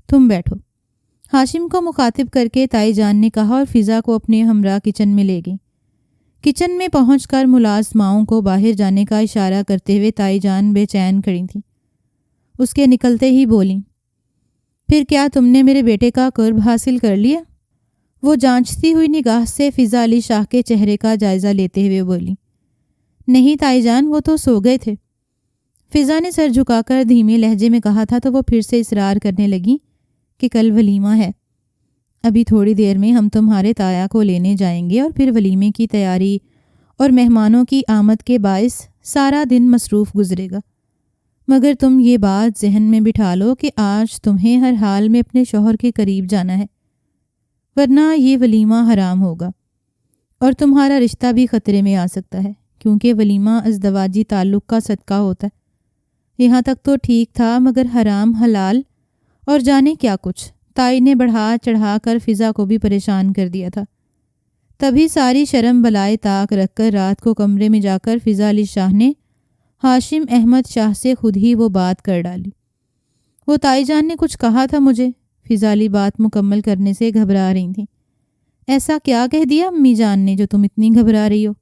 تم بیٹھو۔ ہاشم کو مخاطب کر کے تائی جان نے کہا اور فضا کو اپنے ہمراہ کچن میں لے گئی۔ کچن میں پہنچ کر ملازماؤں کو باہر جانے کا اشارہ کرتے ہوئے تائی جان بے چین کھڑی تھیں۔ اس کے نکلتے ہی بولیں، پھر کیا تم نے میرے بیٹے کا قرب حاصل کر لیا؟ وہ جانچتی ہوئی نگاہ سے فضا علی شاہ کے چہرے کا جائزہ لیتے ہوئے بولی، نہیں تائی جان، وہ تو سو گئے تھے۔ فضا نے سر جھکا کر دھیمے لہجے میں کہا تھا تو وہ پھر سے اصرار کرنے لگی کہ کل ولیمہ ہے، ابھی تھوڑی دیر میں ہم تمہارے تایا کو لینے جائیں گے اور پھر ولیمے کی تیاری اور مہمانوں کی آمد کے باعث سارا دن مصروف گزرے گا، مگر تم یہ بات ذہن میں بٹھا لو کہ آج تمہیں ہر حال میں اپنے شوہر کے قریب جانا ہے، ورنہ یہ ولیمہ حرام ہوگا اور تمہارا رشتہ بھی خطرے میں آ سکتا ہے، کیونکہ ولیمہ ازدواجی تعلق کا صدقہ ہوتا ہے۔ یہاں تک تو ٹھیک تھا، مگر حرام حلال اور جانے کیا کچھ، تائی نے بڑھا چڑھا کر فضا کو بھی پریشان کر دیا تھا۔ تبھی ساری شرم بلائے طاق رکھ کر رات کو کمرے میں جا کر فضا علی شاہ نے ہاشم احمد شاہ سے خود ہی وہ بات کر ڈالی۔ وہ تائی جان نے کچھ کہا تھا مجھے، فضا علی بات مکمل کرنے سے گھبرا رہی تھیں۔ ایسا کیا کہہ دیا امی جان نے جو تم اتنی گھبرا رہی ہو؟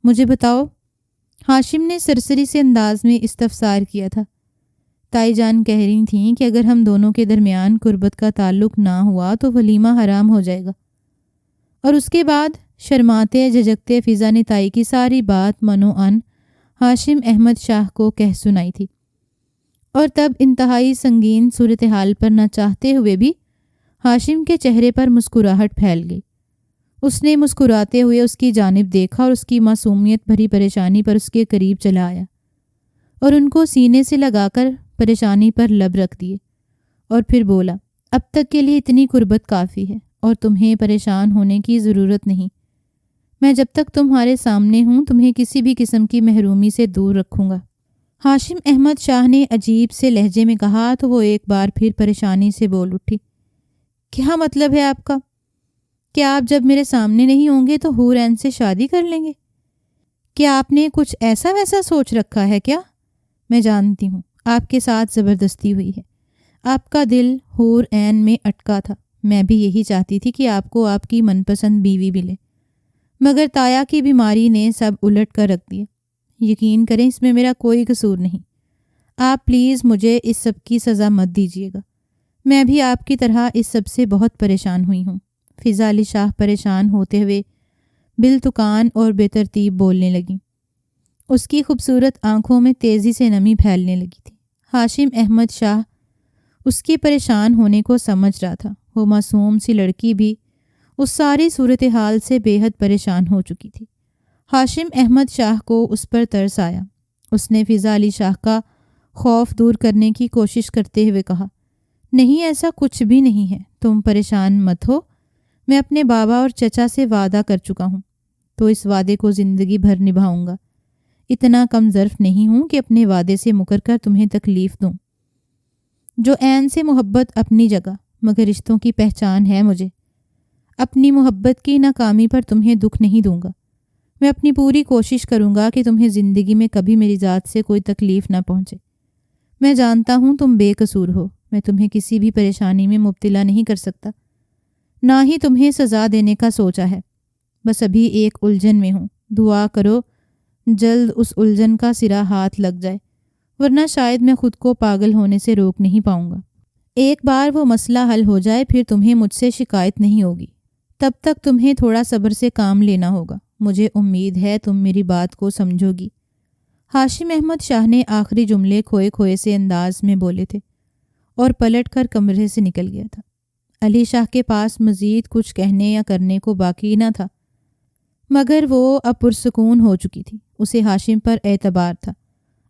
مجھے بتاؤ، ہاشم نے سرسری سے انداز میں استفسار کیا تھا۔ تائی جان کہہ رہی تھیں کہ اگر ہم دونوں کے درمیان قربت کا تعلق نہ ہوا تو ولیمہ حرام ہو جائے گا، اور اس کے بعد شرماتے جھجکتے فضا نے تائی کی ساری بات منو ان ہاشم احمد شاہ کو کہہ سنائی تھی، اور تب انتہائی سنگین صورتحال پر نہ چاہتے ہوئے بھی ہاشم کے چہرے پر مسکراہٹ پھیل گئی۔ اس نے مسکراتے ہوئے اس کی جانب دیکھا اور اس کی معصومیت بھری پریشانی پر اس کے قریب چلا آیا اور ان کو سینے سے لگا کر پریشانی پر لب رکھ دیے، اور پھر بولا، اب تک کے لیے اتنی قربت کافی ہے اور تمہیں پریشان ہونے کی ضرورت نہیں۔ میں جب تک تمہارے سامنے ہوں تمہیں کسی بھی قسم کی محرومی سے دور رکھوں گا۔ ہاشم احمد شاہ نے عجیب سے لہجے میں کہا تو وہ ایک بار پھر پریشانی سے بول اٹھی، کیا مطلب ہے آپ کا؟ کیا آپ جب میرے سامنے نہیں ہوں گے تو حور عین سے شادی کر لیں گے؟ کیا آپ نے کچھ ایسا ویسا سوچ رکھا ہے کیا؟ میں جانتی ہوں آپ کے ساتھ زبردستی ہوئی ہے، آپ کا دل حور عین میں اٹکا تھا، میں بھی یہی چاہتی تھی کہ آپ کو آپ کی من پسند بیوی ملے، مگر تایا کی بیماری نے سب الٹ کر رکھ دیا۔ یقین کریں اس میں میرا کوئی قصور نہیں، آپ پلیز مجھے اس سب کی سزا مت دیجیے گا، میں بھی آپ کی طرح اس سب سے بہت پریشان ہوئی ہوں۔ فضا علی شاہ پریشان ہوتے ہوئے بالتکان اور بے ترتیب بولنے لگیں۔ اس کی خوبصورت آنکھوں میں تیزی سے نمی پھیلنے لگی تھی۔ ہاشم احمد شاہ اس کے پریشان ہونے کو سمجھ رہا تھا، وہ معصوم سی لڑکی بھی اس ساری صورتحال سے بے حد پریشان ہو چکی تھی۔ ہاشم احمد شاہ کو اس پر ترس آیا، اس نے فضا علی شاہ کا خوف دور کرنے کی کوشش کرتے ہوئے کہا، نہیں ایسا کچھ بھی نہیں ہے، تم پریشان مت ہو، میں اپنے بابا اور چچا سے وعدہ کر چکا ہوں تو اس وعدے کو زندگی بھر نبھاؤں گا، اتنا کم ظرف نہیں ہوں کہ اپنے وعدے سے مکر کر تمہیں تکلیف دوں۔ جو عین سے محبت اپنی جگہ، مگر رشتوں کی پہچان ہے مجھے، اپنی محبت کی ناکامی پر تمہیں دکھ نہیں دوں گا، میں اپنی پوری کوشش کروں گا کہ تمہیں زندگی میں کبھی میری ذات سے کوئی تکلیف نہ پہنچے۔ میں جانتا ہوں تم بے قصور ہو، میں تمہیں کسی بھی پریشانی میں مبتلا نہیں کر سکتا، نہ ہی تمہیں سزا دینے کا سوچا ہے، بس ابھی ایک الجھن میں ہوں، دعا کرو جلد اس الجھن کا سرا ہاتھ لگ جائے، ورنہ شاید میں خود کو پاگل ہونے سے روک نہیں پاؤں گا۔ ایک بار وہ مسئلہ حل ہو جائے پھر تمہیں مجھ سے شکایت نہیں ہوگی، تب تک تمہیں تھوڑا صبر سے کام لینا ہوگا، مجھے امید ہے تم میری بات کو سمجھو گی۔ ہاشم احمد شاہ نے آخری جملے کھوئے کھوئے سے انداز میں بولے تھے اور پلٹ کر کمرے سے نکل گیا تھا۔ علی شاہ کے پاس مزید کچھ کہنے یا کرنے کو باقی نہ تھا، مگر وہ اب پرسکون ہو چکی تھی، اسے ہاشم پر اعتبار تھا۔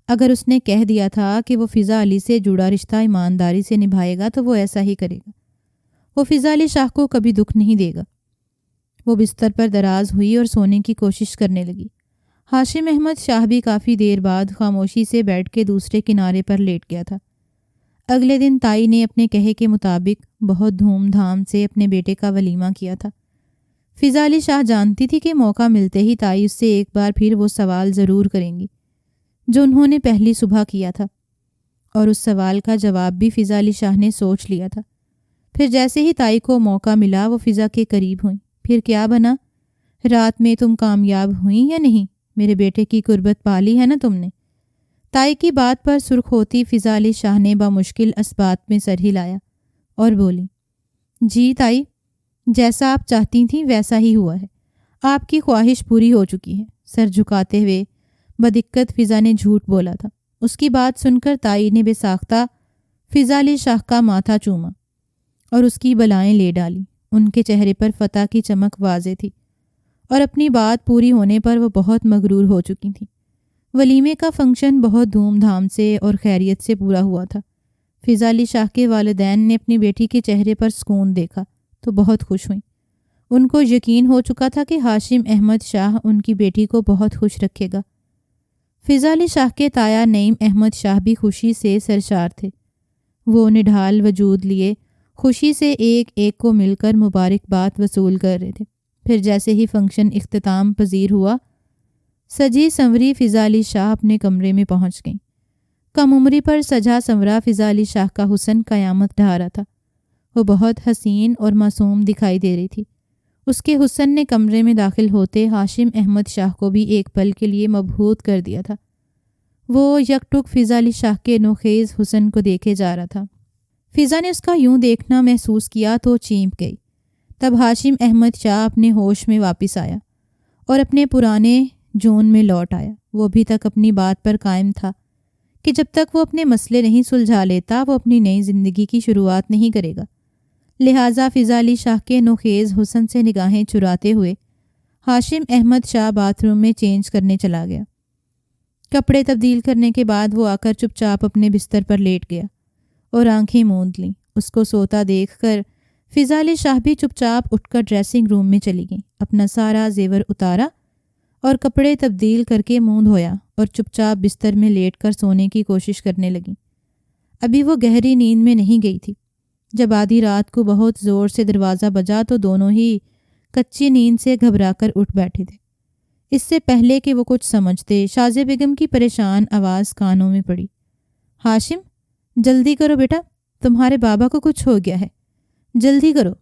اگر اس نے کہہ دیا تھا کہ وہ فضا علی سے جڑا رشتہ ایمانداری سے نبھائے گا تو وہ ایسا ہی کرے گا، وہ فضا علی شاہ کو کبھی دکھ نہیں دے گا۔ وہ بستر پر دراز ہوئی اور سونے کی کوشش کرنے لگی۔ ہاشم احمد شاہ بھی کافی دیر بعد خاموشی سے بیٹھ کے دوسرے کنارے پر لیٹ گیا تھا۔ اگلے دن تائی نے اپنے کہے کے مطابق بہت دھوم دھام سے اپنے بیٹے کا ولیمہ کیا تھا۔ فضا علی شاہ جانتی تھی کہ موقع ملتے ہی تائی اس سے ایک بار پھر وہ سوال ضرور کریں گی جو انہوں نے پہلی صبح کیا تھا، اور اس سوال کا جواب بھی فضا علی شاہ نے سوچ لیا تھا۔ پھر جیسے ہی تائی کو موقع ملا وہ فضا کے قریب ہوئیں۔ پھر کیا بنا؟ رات میں تم کامیاب ہوئیں یا نہیں؟ میرے بیٹے کی قربت پالی ہے نا تم نے؟ تائی کی بات پر سرخ ہوتی فضا علی شاہ نے بمشکل اسبات میں سر ہلایا اور بولی، جی تائی، جیسا آپ چاہتی تھیں ویسا ہی ہوا ہے، آپ کی خواہش پوری ہو چکی ہے۔ سر جھکاتے ہوئے بدقت فضا نے جھوٹ بولا تھا۔ اس کی بات سن کر تائی نے بے ساختہ فضا علی شاہ کا ماتھا چوما اور اس کی بلائیں لے ڈالیں۔ ان کے چہرے پر فتح کی چمک واضح تھی اور اپنی بات پوری ہونے پر وہ بہت مغرور ہو چکی تھیں۔ ولیمے کا فنکشن بہت دھوم دھام سے اور خیریت سے پورا ہوا تھا۔ فضا علی شاہ کے والدین نے اپنی بیٹی کے چہرے پر سکون دیکھا تو بہت خوش ہوئیں۔ ان کو یقین ہو چکا تھا کہ ہاشم احمد شاہ ان کی بیٹی کو بہت خوش رکھے گا۔ فضا علی شاہ کے تایا نعیم احمد شاہ بھی خوشی سے سرشار تھے۔ وہ نڈھال وجود لیے خوشی سے ایک ایک کو مل کر مبارکباد وصول کر رہے تھے۔ پھر جیسے ہی فنکشن اختتام پذیر ہوا، سجی سنوری فضا علی شاہ اپنے کمرے میں پہنچ گئیں۔ کم عمری پر سجا سنورا فضا علی شاہ کا حسن قیامت ڈھا رہا تھا۔ وہ بہت حسین اور معصوم دکھائی دے رہی تھی۔ اس کے حسن نے کمرے میں داخل ہوتے ہاشم احمد شاہ کو بھی ایک پل کے لیے مبہوت کر دیا تھا۔ وہ یک ٹک فضا علی شاہ کے نوخیز حسن کو دیکھے جا رہا تھا۔ فضا نے اس کا یوں دیکھنا محسوس کیا تو چینپ گئی۔ تب ہاشم احمد شاہ اپنے ہوش میں واپس آیا اور اپنے پرانے جون میں لوٹ آیا۔ وہ ابھی تک اپنی بات پر قائم تھا کہ جب تک وہ اپنے مسئلے نہیں سلجھا لیتا وہ اپنی نئی زندگی کی شروعات نہیں کرے گا۔ لہٰذا فضا علی شاہ کے نوخیز حسن سے نگاہیں چراتے ہوئے ہاشم احمد شاہ باتھ روم میں چینج کرنے چلا گیا۔ کپڑے تبدیل کرنے کے بعد وہ آ کر چپ چاپ اپنے بستر پر لیٹ گیا اور آنکھیں موند لیں۔ اس کو سوتا دیکھ کر فضا علی شاہ بھی چپ چاپ اٹھ کر ڈریسنگ روم میں چلی گئیں۔ اپنا سارا زیور اتارا اور کپڑے تبدیل کر کے منہ دھویا اور چپ چاپ بستر میں لیٹ کر سونے کی کوشش کرنے لگیں۔ ابھی وہ گہری نیند میں نہیں گئی تھی۔ جب آدھی رات کو بہت زور سے دروازہ بجا تو دونوں ہی کچی نیند سے گھبرا کر اٹھ بیٹھے تھے۔ اس سے پہلے کہ وہ کچھ سمجھتے شازیہ بیگم کی پریشان آواز کانوں میں پڑی، ہاشم جلدی کرو بیٹا، تمہارے بابا کو کچھ ہو گیا ہے، جلدی کرو۔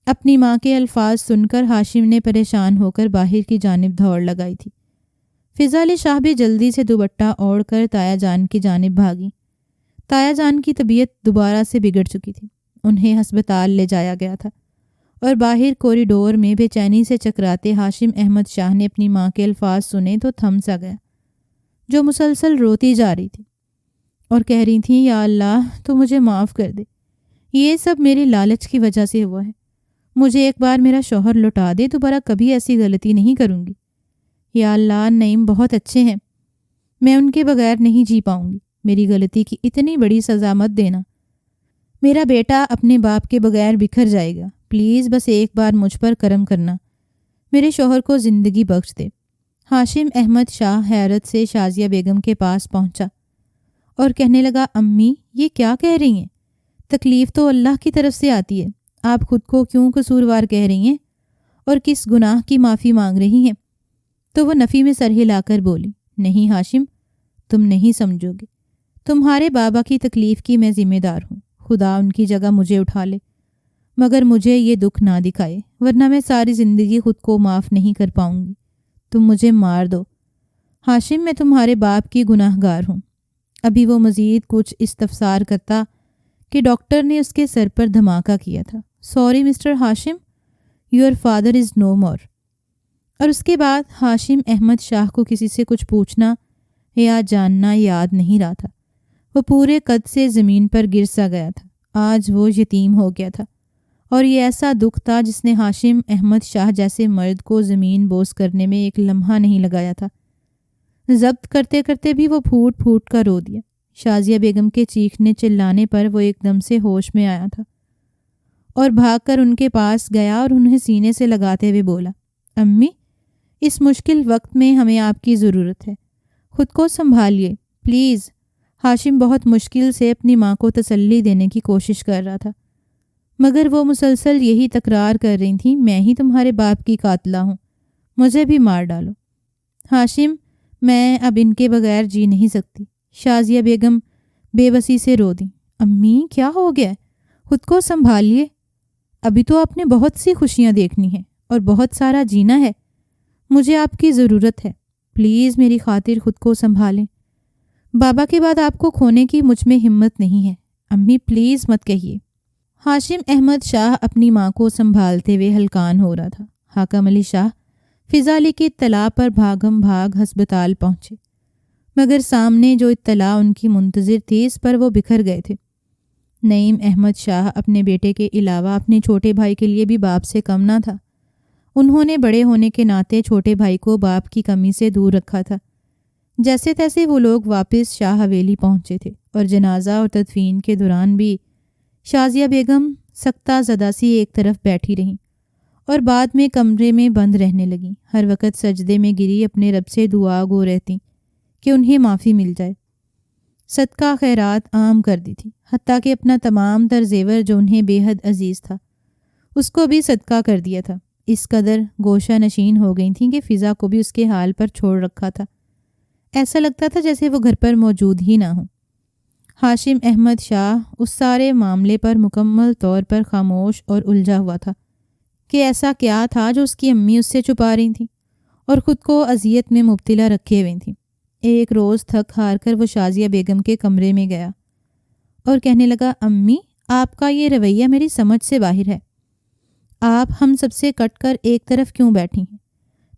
اپنی ماں کے الفاظ سن کر ہاشم نے پریشان ہو کر باہر کی جانب دوڑ لگائی تھی۔ فضا علی شاہ بھی جلدی سے دوپٹہ اوڑھ کر تایا جان کی جانب بھاگی۔ تایا جان کی طبیعت دوبارہ سے بگڑ چکی تھی۔ انہیں ہسپتال لے جایا گیا تھا اور باہر کوریڈور میں بے چینی سے چکراتے ہاشم احمد شاہ نے اپنی ماں کے الفاظ سنے تو تھم سا گیا، جو مسلسل روتی جا رہی تھی اور کہہ رہی تھیں، یا اللہ تو مجھے معاف کر دے، یہ سب میری لالچ کی وجہ سے ہوا ہے، مجھے ایک بار میرا شوہر لوٹا دے، دوبارہ کبھی ایسی غلطی نہیں کروں گی۔ یا اللہ نعیم بہت اچھے ہیں، میں ان کے بغیر نہیں جی پاؤں گی، میری غلطی کی اتنی بڑی سزا مت دینا، میرا بیٹا اپنے باپ کے بغیر بکھر جائے گا، پلیز بس ایک بار مجھ پر کرم کرنا، میرے شوہر کو زندگی بخش دے۔ ہاشم احمد شاہ حیرت سے شازیہ بیگم کے پاس پہنچا اور کہنے لگا، امی یہ کیا کہہ رہی ہیں؟ تکلیف تو اللہ کی طرف سے آتی ہے، آپ خود کو کیوں قصوروار کہہ رہی ہیں اور کس گناہ کی معافی مانگ رہی ہیں؟ تو وہ نفی میں سر ہلا کر بولی، نہیں ہاشم، تم نہیں سمجھو گے، تمہارے بابا کی تکلیف کی میں ذمہ دار ہوں، خدا ان کی جگہ مجھے اٹھا لے، مگر مجھے یہ دکھ نہ دکھائے، ورنہ میں ساری زندگی خود کو معاف نہیں کر پاؤں گی، تم مجھے مار دو۔ ہاشم میں تمہارے باپ کی گناہ گار ہوں۔ ابھی وہ مزید کچھ استفسار کرتا کہ ڈاکٹر نے اس کے سر پر دھماکہ کیا تھا، sorry mister Hashim, your father is no more. اور اس کے بعد ہاشم احمد شاہ کو کسی سے کچھ پوچھنا یا جاننا یاد نہیں رہا تھا۔ وہ پورے قد سے زمین پر گر سا گیا تھا۔ آج وہ یتیم ہو گیا تھا اور یہ ایسا دکھ تھا جس نے ہاشم احمد شاہ جیسے مرد کو زمین بوس کرنے میں ایک لمحہ نہیں لگایا تھا۔ ضبط کرتے کرتے بھی وہ پھوٹ پھوٹ کر رو دیا۔ شازیہ بیگم کے چیخنے چلانے پر وہ ایک دم سے ہوش میں آیا تھا اور بھاگ کر ان کے پاس گیا اور انہیں سینے سے لگاتے ہوئے بولا، امی اس مشکل وقت میں ہمیں آپ کی ضرورت ہے، خود کو سنبھالیے پلیز۔ ہاشم بہت مشکل سے اپنی ماں کو تسلی دینے کی کوشش کر رہا تھا، مگر وہ مسلسل یہی تکرار کر رہی تھیں، میں ہی تمہارے باپ کی قاتلہ ہوں، مجھے بھی مار ڈالو۔ ہاشم میں اب ان کے بغیر جی نہیں سکتی۔ شازیہ بیگم بے بسی سے رو دیں، امی کیا ہو گیا؟ خود کو سنبھالیے، ابھی تو آپ نے بہت سی خوشیاں دیکھنی ہیں، اور بہت سارا جینا ہے۔ مجھے آپ کی ضرورت ہے، پلیز میری خاطر خود کو سنبھالیں۔ بابا کے بعد آپ کو کھونے کی مجھ میں ہمت نہیں ہے، امی پلیز مت کہیے۔ ہاشم احمد شاہ اپنی ماں کو سنبھالتے ہوئے ہلکان ہو رہا تھا۔ حاکم علی شاہ فضا علی کی اطلاع پر بھاگم بھاگ ہسپتال پہنچے، مگر سامنے جو اطلاع ان کی منتظر تھی اس پر وہ بکھر گئے تھے۔ نعیم احمد شاہ اپنے بیٹے کے علاوہ اپنے چھوٹے بھائی کے لیے بھی باپ سے کم نہ تھا۔ انہوں نے بڑے ہونے کے ناطے چھوٹے بھائی کو باپ کی کمی سے دور رکھا تھا۔ جیسے تیسے وہ لوگ واپس شاہ حویلی پہنچے تھے اور جنازہ اور تدفین کے دوران بھی شازیہ بیگم سکتہ زدہ سی ایک طرف بیٹھی رہیں اور بعد میں کمرے میں بند رہنے لگیں۔ ہر وقت سجدے میں گری اپنے رب سے دعا گو رہتی کہ انہیں معافی مل جائے۔ صدقہ خیرات عام کر دی تھی، حتیٰ کہ اپنا تمام تر زیور جو انہیں بے حد عزیز تھا اس کو بھی صدقہ کر دیا تھا۔ اس قدر گوشہ نشین ہو گئی تھیں کہ فضا کو بھی اس کے حال پر چھوڑ رکھا تھا۔ ایسا لگتا تھا جیسے وہ گھر پر موجود ہی نہ ہوں۔ ہاشم احمد شاہ اس سارے معاملے پر مکمل طور پر خاموش اور الجھا ہوا تھا کہ ایسا کیا تھا جو اس کی امی اس سے چھپا رہی تھیں اور خود کو اذیت میں مبتلا رکھے ہوئی تھیں۔ ایک روز تھک ہار کر وہ شازیہ بیگم کے کمرے میں گیا اور کہنے لگا، امی آپ کا یہ رویہ میری سمجھ سے باہر ہے۔ آپ ہم سب سے کٹ کر ایک طرف کیوں بیٹھی ہیں؟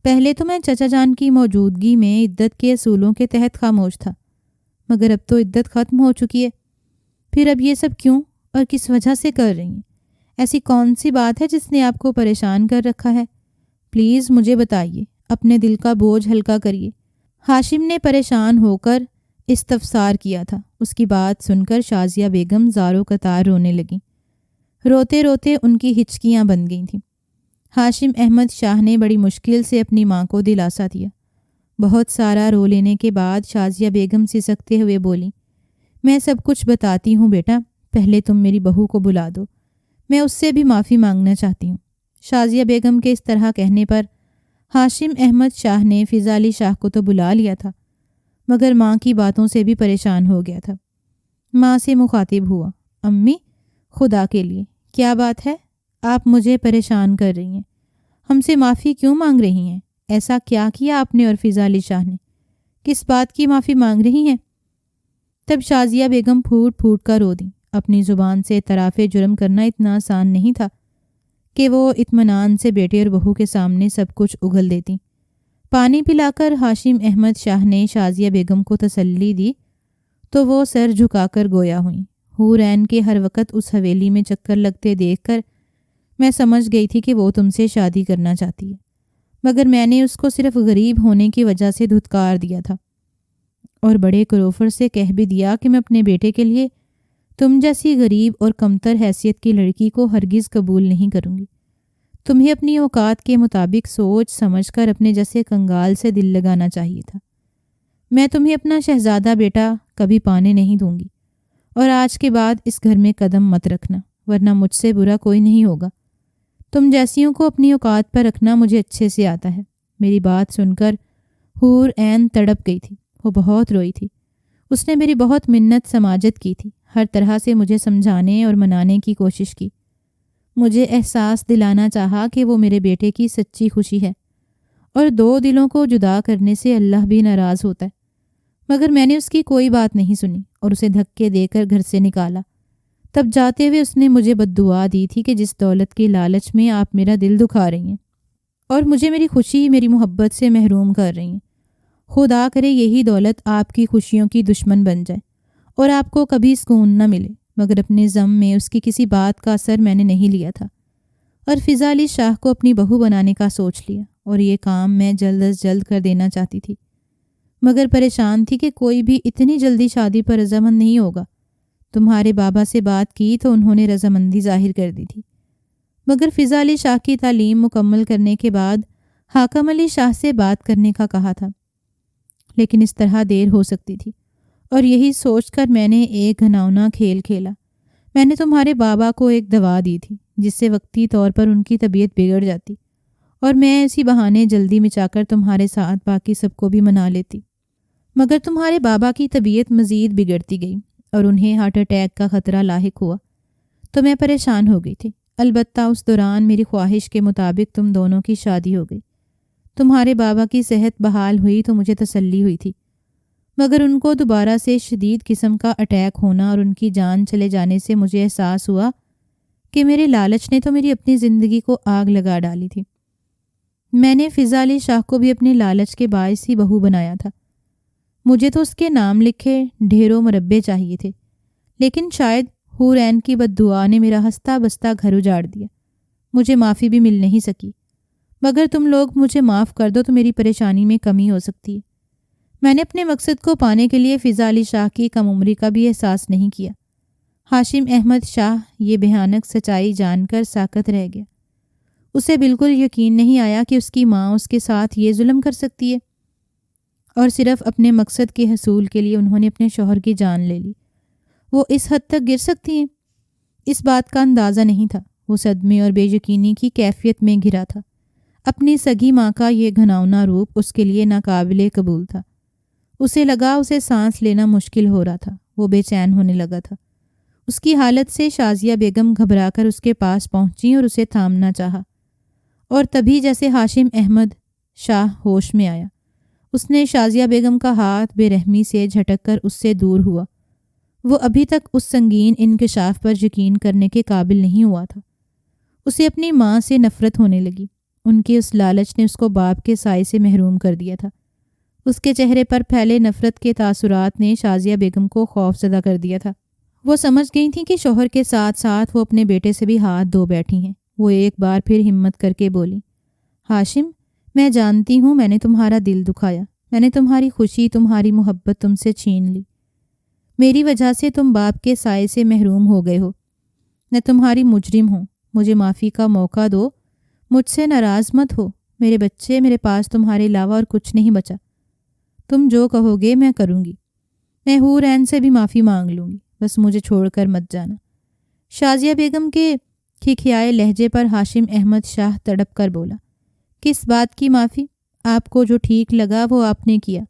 پہلے تو میں چچا جان کی موجودگی میں عدت کے اصولوں کے تحت خاموش تھا، مگر اب تو عدت ختم ہو چکی ہے، پھر اب یہ سب کیوں اور کس وجہ سے کر رہی ہیں؟ ایسی کون سی بات ہے جس نے آپ کو پریشان کر رکھا ہے؟ پلیز مجھے بتائیے، اپنے دل کا بوجھ ہلکا کریے۔ ہاشم نے پریشان ہو کر استفسار کیا تھا۔ اس کی بات سن کر شازیہ بیگم زاروں قطار رونے لگیں۔ روتے روتے ان کی ہچکیاں بن گئی تھیں۔ ہاشم احمد شاہ نے بڑی مشکل سے اپنی ماں کو دلاسا دیا۔ بہت سارا رو لینے کے بعد شازیہ بیگم سسکتے ہوئے بولی، میں سب کچھ بتاتی ہوں بیٹا، پہلے تم میری بہو کو بلا دو، میں اس سے بھی معافی مانگنا چاہتی ہوں۔ شازیہ بیگم کے اس طرح کہنے پر ہاشم احمد شاہ نے فضا علی شاہ کو تو بلا لیا تھا، مگر ماں کی باتوں سے بھی پریشان ہو گیا تھا۔ ماں سے مخاطب ہوا، امی خدا کے لیے کیا بات ہے؟ آپ مجھے پریشان کر رہی ہیں، ہم سے معافی کیوں مانگ رہی ہیں؟ ایسا کیا کیا آپ نے اور فضا علی شاہ نے؟ کس بات کی معافی مانگ رہی ہیں؟ تب شازیہ بیگم پھوٹ پھوٹ کر رو دیں۔ اپنی زبان سے اعتراف جرم کرنا اتنا آسان نہیں تھا کہ وہ اطمینان سے بیٹے اور بہو کے سامنے سب کچھ اگل دیتی۔ پانی پلا کر ہاشم احمد شاہ نے شازیہ بیگم کو تسلی دی تو وہ سر جھکا کر گویا ہوئیں۔ حور عین کے ہر وقت اس حویلی میں چکر لگتے دیکھ کر میں سمجھ گئی تھی کہ وہ تم سے شادی کرنا چاہتی ہے، مگر میں نے اس کو صرف غریب ہونے کی وجہ سے دھتکار دیا تھا اور بڑے کروفر سے کہہ بھی دیا کہ میں اپنے بیٹے کے لیے تم جیسی غریب اور کمتر حیثیت کی لڑکی کو ہرگز قبول نہیں کروں گی۔ تمہیں اپنی اوقات کے مطابق سوچ سمجھ کر اپنے جیسے کنگال سے دل لگانا چاہیے تھا۔ میں تمہیں اپنا شہزادہ بیٹا کبھی پانے نہیں دوں گی، اور آج کے بعد اس گھر میں قدم مت رکھنا، ورنہ مجھ سے برا کوئی نہیں ہوگا۔ تم جیسیوں کو اپنی اوقات پر رکھنا مجھے اچھے سے آتا ہے۔ میری بات سن کر حور عین تڑپ گئی تھی، وہ بہت روئی تھی۔ اس نے میری بہت منت سماجت کی تھی، ہر طرح سے مجھے سمجھانے اور منانے کی کوشش کی، مجھے احساس دلانا چاہا کہ وہ میرے بیٹے کی سچی خوشی ہے اور دو دلوں کو جدا کرنے سے اللہ بھی ناراض ہوتا ہے، مگر میں نے اس کی کوئی بات نہیں سنی اور اسے دھکے دے کر گھر سے نکالا۔ تب جاتے ہوئے اس نے مجھے بددعا دی تھی کہ جس دولت کی لالچ میں آپ میرا دل دکھا رہی ہیں اور مجھے میری خوشی میری محبت سے محروم کر رہی ہیں، خدا کرے یہی دولت آپ کی خوشیوں کی دشمن بن جائے اور آپ کو کبھی سکون نہ ملے۔ مگر اپنے ضم میں اس کی کسی بات کا اثر میں نے نہیں لیا تھا اور فضا علی شاہ کو اپنی بہو بنانے کا سوچ لیا، اور یہ کام میں جلد از جلد کر دینا چاہتی تھی، مگر پریشان تھی کہ کوئی بھی اتنی جلدی شادی پر رضامند نہیں ہوگا۔ تمہارے بابا سے بات کی تو انہوں نے رضامندی ظاہر کر دی تھی، مگر فضا علی شاہ کی تعلیم مکمل کرنے کے بعد حاکم علی شاہ سے بات کرنے کا کہا تھا، لیکن اس طرح دیر ہو سکتی تھی، اور یہی سوچ کر میں نے ایک گھناؤنا کھیل کھیلا۔ میں نے تمہارے بابا کو ایک دوا دی تھی جس سے وقتی طور پر ان کی طبیعت بگڑ جاتی، اور میں اسی بہانے جلدی مچا کر تمہارے ساتھ باقی سب کو بھی منا لیتی، مگر تمہارے بابا کی طبیعت مزید بگڑتی گئی اور انہیں ہارٹ اٹیک کا خطرہ لاحق ہوا، تو میں پریشان ہو گئی تھی۔ البتہ اس دوران میری خواہش کے مطابق تم دونوں کی شادی ہو گئی۔ تمہارے بابا کی صحت بحال ہوئی تو مجھے تسلی ہوئی تھی، مگر ان کو دوبارہ سے شدید قسم کا اٹیک ہونا اور ان کی جان چلے جانے سے مجھے احساس ہوا کہ میرے لالچ نے تو میری اپنی زندگی کو آگ لگا ڈالی تھی۔ میں نے فضا علی شاہ کو بھی اپنے لالچ کے باعث ہی بہو بنایا تھا۔ مجھے تو اس کے نام لکھے ڈھیروں مربے چاہیے تھے، لیکن شاید حور عین کی بد دعا نے میرا ہنستا بستا گھر اجاڑ دیا۔ مجھے معافی بھی مل نہیں سکی، مگر تم لوگ مجھے معاف کر دو تو میری پریشانی میں کمی ہو سکتی ہے۔ میں نے اپنے مقصد کو پانے کے لیے فضا علی شاہ کی کم عمری کا بھی احساس نہیں کیا۔ ہاشم احمد شاہ یہ بھیانک سچائی جان کر ساکت رہ گیا۔ اسے بالکل یقین نہیں آیا کہ اس کی ماں اس کے ساتھ یہ ظلم کر سکتی ہے، اور صرف اپنے مقصد کے حصول کے لیے انہوں نے اپنے شوہر کی جان لے لی۔ وہ اس حد تک گر سکتی ہیں؟ اس بات کا اندازہ نہیں تھا۔ وہ صدمے اور بے یقینی کی کیفیت میں گھرا تھا۔ اپنی سگی ماں کا یہ گھناؤنا روپ اس کے لیے ناقابل قبول تھا۔ اسے لگا اسے سانس لینا مشکل ہو رہا تھا۔ وہ بے چین ہونے لگا تھا۔ اس کی حالت سے شازیہ بیگم گھبرا کر اس کے پاس پہنچی اور اسے تھامنا چاہا، اور تبھی جیسے ہاشم احمد شاہ ہوش میں آیا، اس نے شازیہ بیگم کا ہاتھ بے رحمی سے جھٹک کر اس سے دور ہوا۔ وہ ابھی تک اس سنگین انکشاف پر یقین کرنے کے قابل نہیں ہوا تھا۔ اسے اپنی ماں سے نفرت ہونے لگی۔ ان کے اس لالچ نے اس کو باپ کے سائے سے محروم کر دیا تھا۔ اس کے چہرے پر پھیلے نفرت کے تاثرات نے شازیہ بیگم کو خوف زدہ کر دیا تھا۔ وہ سمجھ گئی تھیں کہ شوہر کے ساتھ ساتھ وہ اپنے بیٹے سے بھی ہاتھ دھو بیٹھی ہیں۔ وہ ایک بار پھر ہمت کر کے بولی، ہاشم، میں جانتی ہوں میں نے تمہارا دل دکھایا، میں نے تمہاری خوشی، تمہاری محبت تم سے چھین لی۔ میری وجہ سے تم باپ کے سائے سے محروم ہو گئے ہو۔ میں تمہاری مجرم ہوں، مجھے معافی کا موقع دو، مجھ سے ناراض مت ہو۔ میرے بچے، میرے پاس تمہارے علاوہ اور کچھ نہیں بچا۔ تم جو کہو گے میں کروں گی۔ میں حور عین سے بھی معافی مانگ لوں گی، بس مجھے چھوڑ کر مت جانا۔ شازیہ بیگم کے کھکھیائے لہجے پر ہاشم احمد شاہ تڑپ کر بولا، کس بات کی معافی؟ آپ کو جو ٹھیک لگا وہ آپ نے کیا،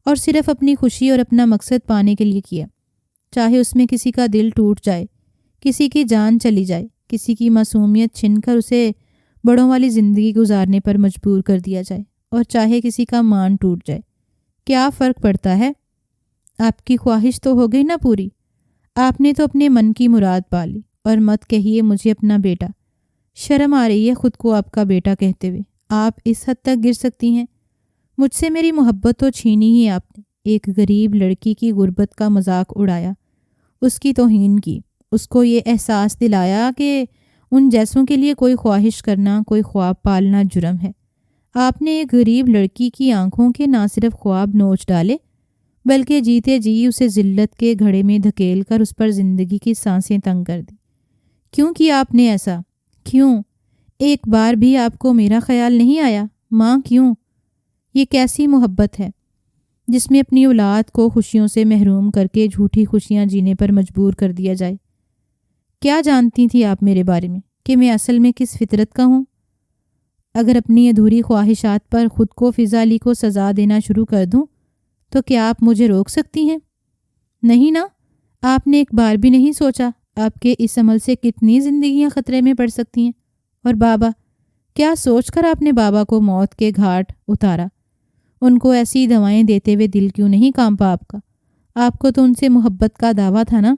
اور صرف اپنی خوشی اور اپنا مقصد پانے کے لیے کیا۔ چاہے اس میں کسی کا دل ٹوٹ جائے، کسی کی جان چلی جائے، کسی کی معصومیت چھن کر اسے بڑوں والی زندگی گزارنے پر مجبور کر دیا جائے، اور چاہے کسی کا مان ٹوٹ جائے، کیا فرق پڑتا ہے؟ آپ کی خواہش تو ہو گئی نا پوری۔ آپ نے تو اپنے من کی مراد پا لی، اور مت کہیے مجھے اپنا بیٹا۔ شرم آ رہی ہے خود کو آپ کا بیٹا کہتے ہوئے۔ آپ اس حد تک گر سکتی ہیں؟ مجھ سے میری محبت تو چھینی ہی آپ نے۔ ایک غریب لڑکی کی غربت کا مذاق اڑایا، اس کی توہین کی، اس کو یہ احساس دلایا کہ ان جیسوں کے لیے کوئی خواہش کرنا، کوئی خواب پالنا جرم ہے۔ آپ نے ایک غریب لڑکی کی آنکھوں کے نہ صرف خواب نوچ ڈالے، بلکہ جیتے جی اسے ذلت کے گھڑے میں دھکیل کر اس پر زندگی کی سانسیں تنگ کر دی۔ کیوں کیا آپ نے ایسا؟ کیوں؟ ایک بار بھی آپ کو میرا خیال نہیں آیا؟ ماں کیوں؟ یہ کیسی محبت ہے جس میں اپنی اولاد کو خوشیوں سے محروم کر کے جھوٹی خوشیاں جینے پر مجبور کر دیا جائے؟ کیا جانتی تھی آپ میرے بارے میں کہ میں اصل میں کس فطرت کا ہوں؟ اگر اپنی ادھوری خواہشات پر خود کو فضا علی کو سزا دینا شروع کر دوں تو کیا آپ مجھے روک سکتی ہیں؟ نہیں نا۔ آپ نے ایک بار بھی نہیں سوچا آپ کے اس عمل سے کتنی زندگیاں خطرے میں پڑ سکتی ہیں؟ اور بابا، کیا سوچ کر آپ نے بابا کو موت کے گھاٹ اتارا؟ ان کو ایسی دوائیں دیتے ہوئے دل کیوں نہیں کانپا آپ کا؟ آپ کو تو ان سے محبت کا دعویٰ تھا نا،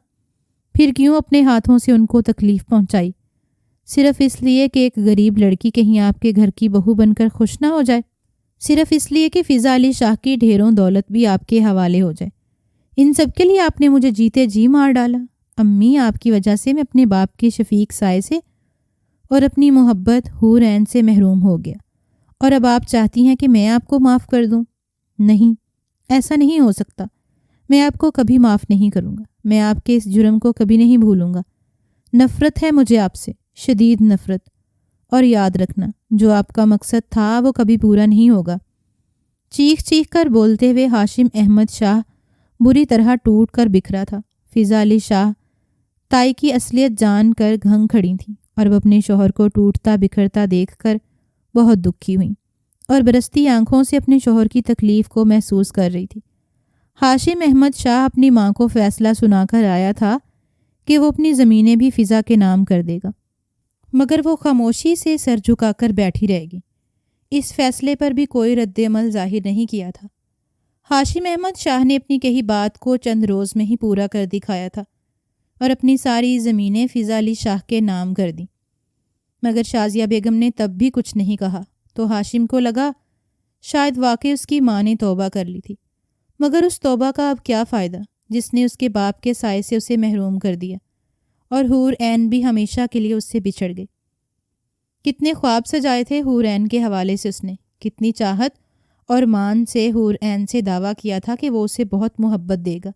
پھر کیوں اپنے ہاتھوں سے ان کو تکلیف پہنچائی؟ صرف اس لیے کہ ایک غریب لڑکی کہیں آپ کے گھر کی بہو بن کر خوش نہ ہو جائے، صرف اس لیے کہ فضا علی شاہ کی ڈھیروں دولت بھی آپ کے حوالے ہو جائے۔ ان سب کے لیے آپ نے مجھے جیتے جی مار ڈالا۔ امی، آپ کی وجہ سے میں اپنے باپ کے شفیق سائے سے اور اپنی محبت حور عین سے محروم ہو گیا، اور اب آپ چاہتی ہیں کہ میں آپ کو معاف کر دوں؟ نہیں، ایسا نہیں ہو سکتا۔ میں آپ کو کبھی معاف نہیں کروں گا۔ میں آپ کے اس جرم کو کبھی نہیں بھولوں گا۔ نفرت ہے مجھے آپ سے، شدید نفرت، اور یاد رکھنا جو آپ کا مقصد تھا وہ کبھی پورا نہیں ہوگا۔ چیخ چیخ کر بولتے ہوئے ہاشم احمد شاہ بری طرح ٹوٹ کر بکھرا تھا۔ فضا علی شاہ تائی کی اصلیت جان کر گھنگ کھڑی تھیں، اور وہ اپنے شوہر کو ٹوٹتا بکھرتا دیکھ کر بہت دکھی ہوئیں، اور برستی آنکھوں سے اپنے شوہر کی تکلیف کو محسوس کر رہی تھی۔ ہاشم احمد شاہ اپنی ماں کو فیصلہ سنا کر آیا تھا کہ وہ اپنی زمینیں بھی فضا کے نام کر دے گا۔ مگر وہ خاموشی سے سر جھکا کر بیٹھی رہ گئی۔ اس فیصلے پر بھی کوئی رد عمل ظاہر نہیں کیا تھا۔ ہاشم احمد شاہ نے اپنی کہی بات کو چند روز میں ہی پورا کر دکھایا تھا اور اپنی ساری زمینیں فضا علی شاہ کے نام کر دیں، مگر شازیہ بیگم نے تب بھی کچھ نہیں کہا تو ہاشم کو لگا شاید واقعی اس کی ماں نے توبہ کر لی تھی، مگر اس توبہ کا اب کیا فائدہ جس نے اس کے باپ کے سائے سے اسے محروم کر دیا اور حور عین بھی ہمیشہ کے لیے اس سے بچھڑ گئی۔ کتنے خواب سجائے تھے حور عین کے حوالے سے اس نے، کتنی چاہت اور مان سے حور عین سے دعویٰ کیا تھا کہ وہ اسے بہت محبت دے گا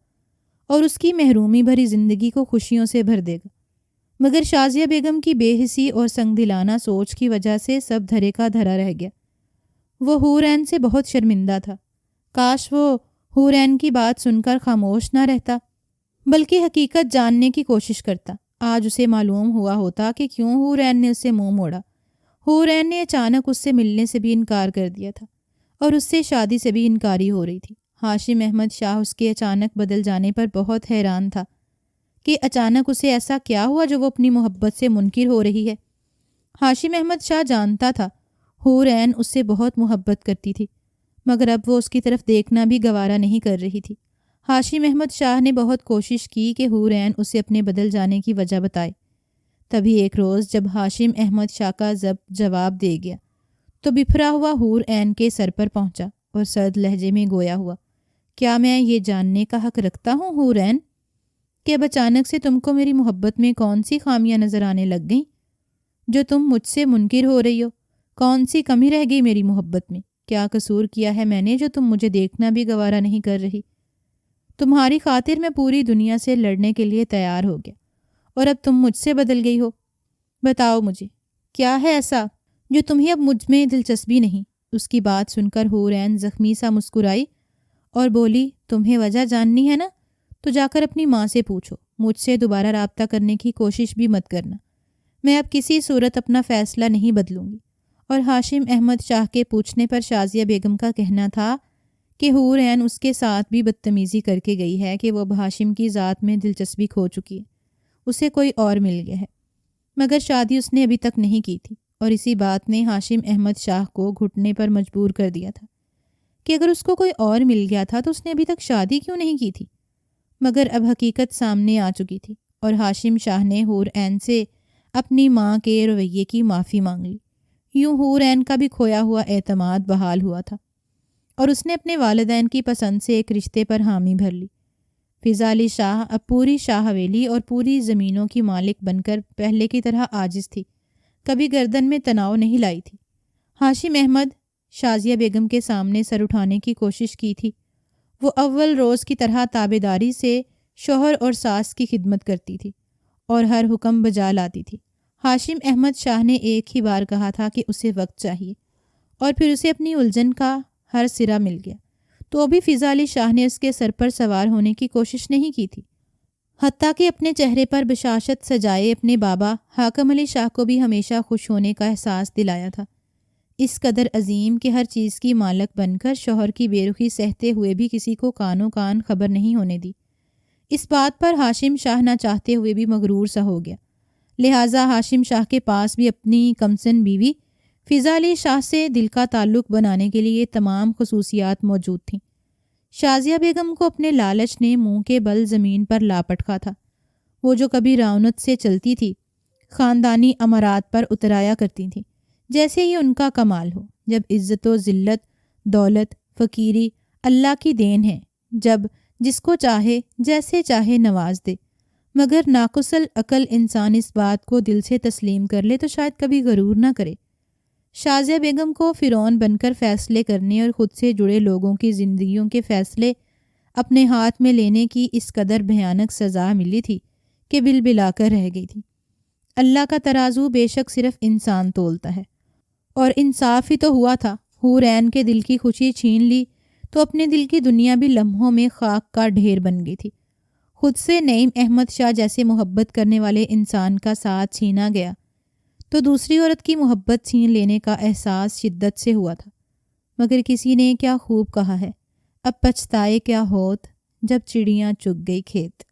اور اس کی محرومی بھری زندگی کو خوشیوں سے بھر دے گا، مگر شازیہ بیگم کی بے حسی اور سنگ دلانہ سوچ کی وجہ سے سب دھرے کا دھرا رہ گیا۔ وہ حور عین سے بہت شرمندہ تھا۔ کاش وہ حور عین کی بات سن کر خاموش نہ رہتا بلکہ حقیقت جاننے کی کوشش کرتا۔ آج اسے معلوم ہوا ہوتا کہ کیوں حور عین نے اسے منہ موڑا۔ حور عین نے اچانک اس سے ملنے سے بھی انکار کر دیا تھا اور اس سے شادی سے بھی انکاری ہو رہی تھی۔ ہاشم احمد شاہ اس کے اچانک بدل جانے پر بہت حیران تھا کہ اچانک اسے ایسا کیا ہوا جو وہ اپنی محبت سے منکر ہو رہی ہے۔ ہاشم احمد شاہ جانتا تھا حور عین اس سے بہت محبت کرتی تھی، مگر اب وہ اس کی طرف دیکھنا بھی گوارا نہیں کر رہی تھی۔ ہاشم احمد شاہ نے بہت کوشش کی کہ حور عین اسے اپنے بدل جانے کی وجہ بتائے۔ تبھی ایک روز جب ہاشم احمد شاہ کا ضبط جواب دے گیا تو بپھرا ہوا حور عین کے سر پر پہنچا اور سرد لہجے میں گویا ہوا، کیا میں یہ جاننے کا حق رکھتا ہوں حور عین کہ اب اچانک سے تم کو میری محبت میں کون سی خامیاں نظر آنے لگ گئیں جو تم مجھ سے منکر ہو رہی ہو؟ کون سی کمی رہ گئی میری محبت میں؟ کیا قصور کیا ہے میں نے جو تم مجھے دیکھنا بھی گوارا نہیں کر رہی؟ تمہاری خاطر میں پوری دنیا سے لڑنے کے لیے تیار ہو گیا اور اب تم مجھ سے بدل گئی ہو۔ بتاؤ مجھے کیا ہے ایسا جو تمہیں اب مجھ میں دلچسپی نہیں؟ اس کی بات سن کر حور عین زخمی سا مسکرائی اور بولی، تمہیں وجہ جاننی ہے نا تو جا کر اپنی ماں سے پوچھو، مجھ سے دوبارہ رابطہ کرنے کی کوشش بھی مت کرنا، میں اب کسی صورت اپنا فیصلہ نہیں بدلوں گی۔ اور ہاشم احمد شاہ کے پوچھنے پر شازیہ بیگم کا کہنا تھا کہ حور عین اس کے ساتھ بھی بدتمیزی کر کے گئی ہے کہ وہ اب ہاشم کی ذات میں دلچسپی کھو چکی ہے، اسے کوئی اور مل گیا ہے، مگر شادی اس نے ابھی تک نہیں کی تھی اور اسی بات نے ہاشم احمد شاہ کو گھٹنے پر مجبور کر دیا تھا کہ اگر اس کو کوئی اور مل گیا تھا تو اس نے ابھی تک شادی کیوں نہیں کی تھی۔ مگر اب حقیقت سامنے آ چکی تھی اور ہاشم شاہ نے حور عین سے اپنی ماں کے رویے کی معافی مانگ لی۔ یوں حور عین کا بھی کھویا ہوا اعتماد بحال ہوا تھا اور اس نے اپنے والدین کی پسند سے ایک رشتے پر حامی بھر لی۔ فضا علی شاہ اب پوری شاہ حویلی اور پوری زمینوں کی مالک بن کر پہلے کی طرح عاجز تھی، کبھی گردن میں تناؤ نہیں لائی تھی۔ ہاشم احمد شازیہ بیگم کے سامنے سر اٹھانے کی کوشش کی تھی۔ وہ اول روز کی طرح تابعداری سے شوہر اور ساس کی خدمت کرتی تھی اور ہر حکم بجا لاتی تھی۔ ہاشم احمد شاہ نے ایک ہی بار کہا تھا کہ اسے وقت چاہیے اور پھر اسے اپنی الجھن کا ہر سرا مل گیا تو ابھی فضا علی شاہ نے اس کے سر پر سوار ہونے کی کوشش نہیں کی تھی، حتیٰ کہ اپنے چہرے پر بشاشت سجائے اپنے بابا حاکم علی شاہ کو بھی ہمیشہ خوش ہونے کا احساس دلایا تھا، اس قدر عظیم کہ ہر چیز کی مالک بن کر شوہر کی بے رخی سہتے ہوئے بھی کسی کو کانوں کان خبر نہیں ہونے دی۔ اس بات پر ہاشم شاہ نہ چاہتے ہوئے بھی مغرور سا ہو گیا، لہٰذا ہاشم شاہ کے پاس بھی اپنی کمسن بیوی فضا علی شاہ سے دل کا تعلق بنانے کے لیے تمام خصوصیات موجود تھیں۔ شازیہ بیگم کو اپنے لالچ نے منہ کے بل زمین پر لا پٹکا تھا۔ وہ جو کبھی رونت سے چلتی تھی، خاندانی امارات پر اترایا کرتی تھیں جیسے ہی ان کا کمال ہو، جب عزت و ذلت، دولت، فقیری اللہ کی دین ہے، جب جس کو چاہے جیسے چاہے نواز دے، مگر ناقص العقل انسان اس بات کو دل سے تسلیم کر لے تو شاید کبھی غرور نہ کرے۔ شازیہ بیگم کو فرعون بن کر فیصلے کرنے اور خود سے جڑے لوگوں کی زندگیوں کے فیصلے اپنے ہاتھ میں لینے کی اس قدر بھیانک سزا ملی تھی کہ بل بلا کر رہ گئی تھی۔ اللہ کا ترازو بے شک صرف انسان تولتا ہے، اور انصاف ہی تو ہوا تھا۔ حور عین کے دل کی خوشی چھین لی تو اپنے دل کی دنیا بھی لمحوں میں خاک کا ڈھیر بن گئی تھی۔ خود سے نعیم احمد شاہ جیسے محبت کرنے والے انسان کا ساتھ چھینا گیا تو دوسری عورت کی محبت چھین لینے کا احساس شدت سے ہوا تھا، مگر کسی نے کیا خوب کہا ہے، اب پچھتائے کیا ہوت جب چڑیاں چگ گئی کھیت۔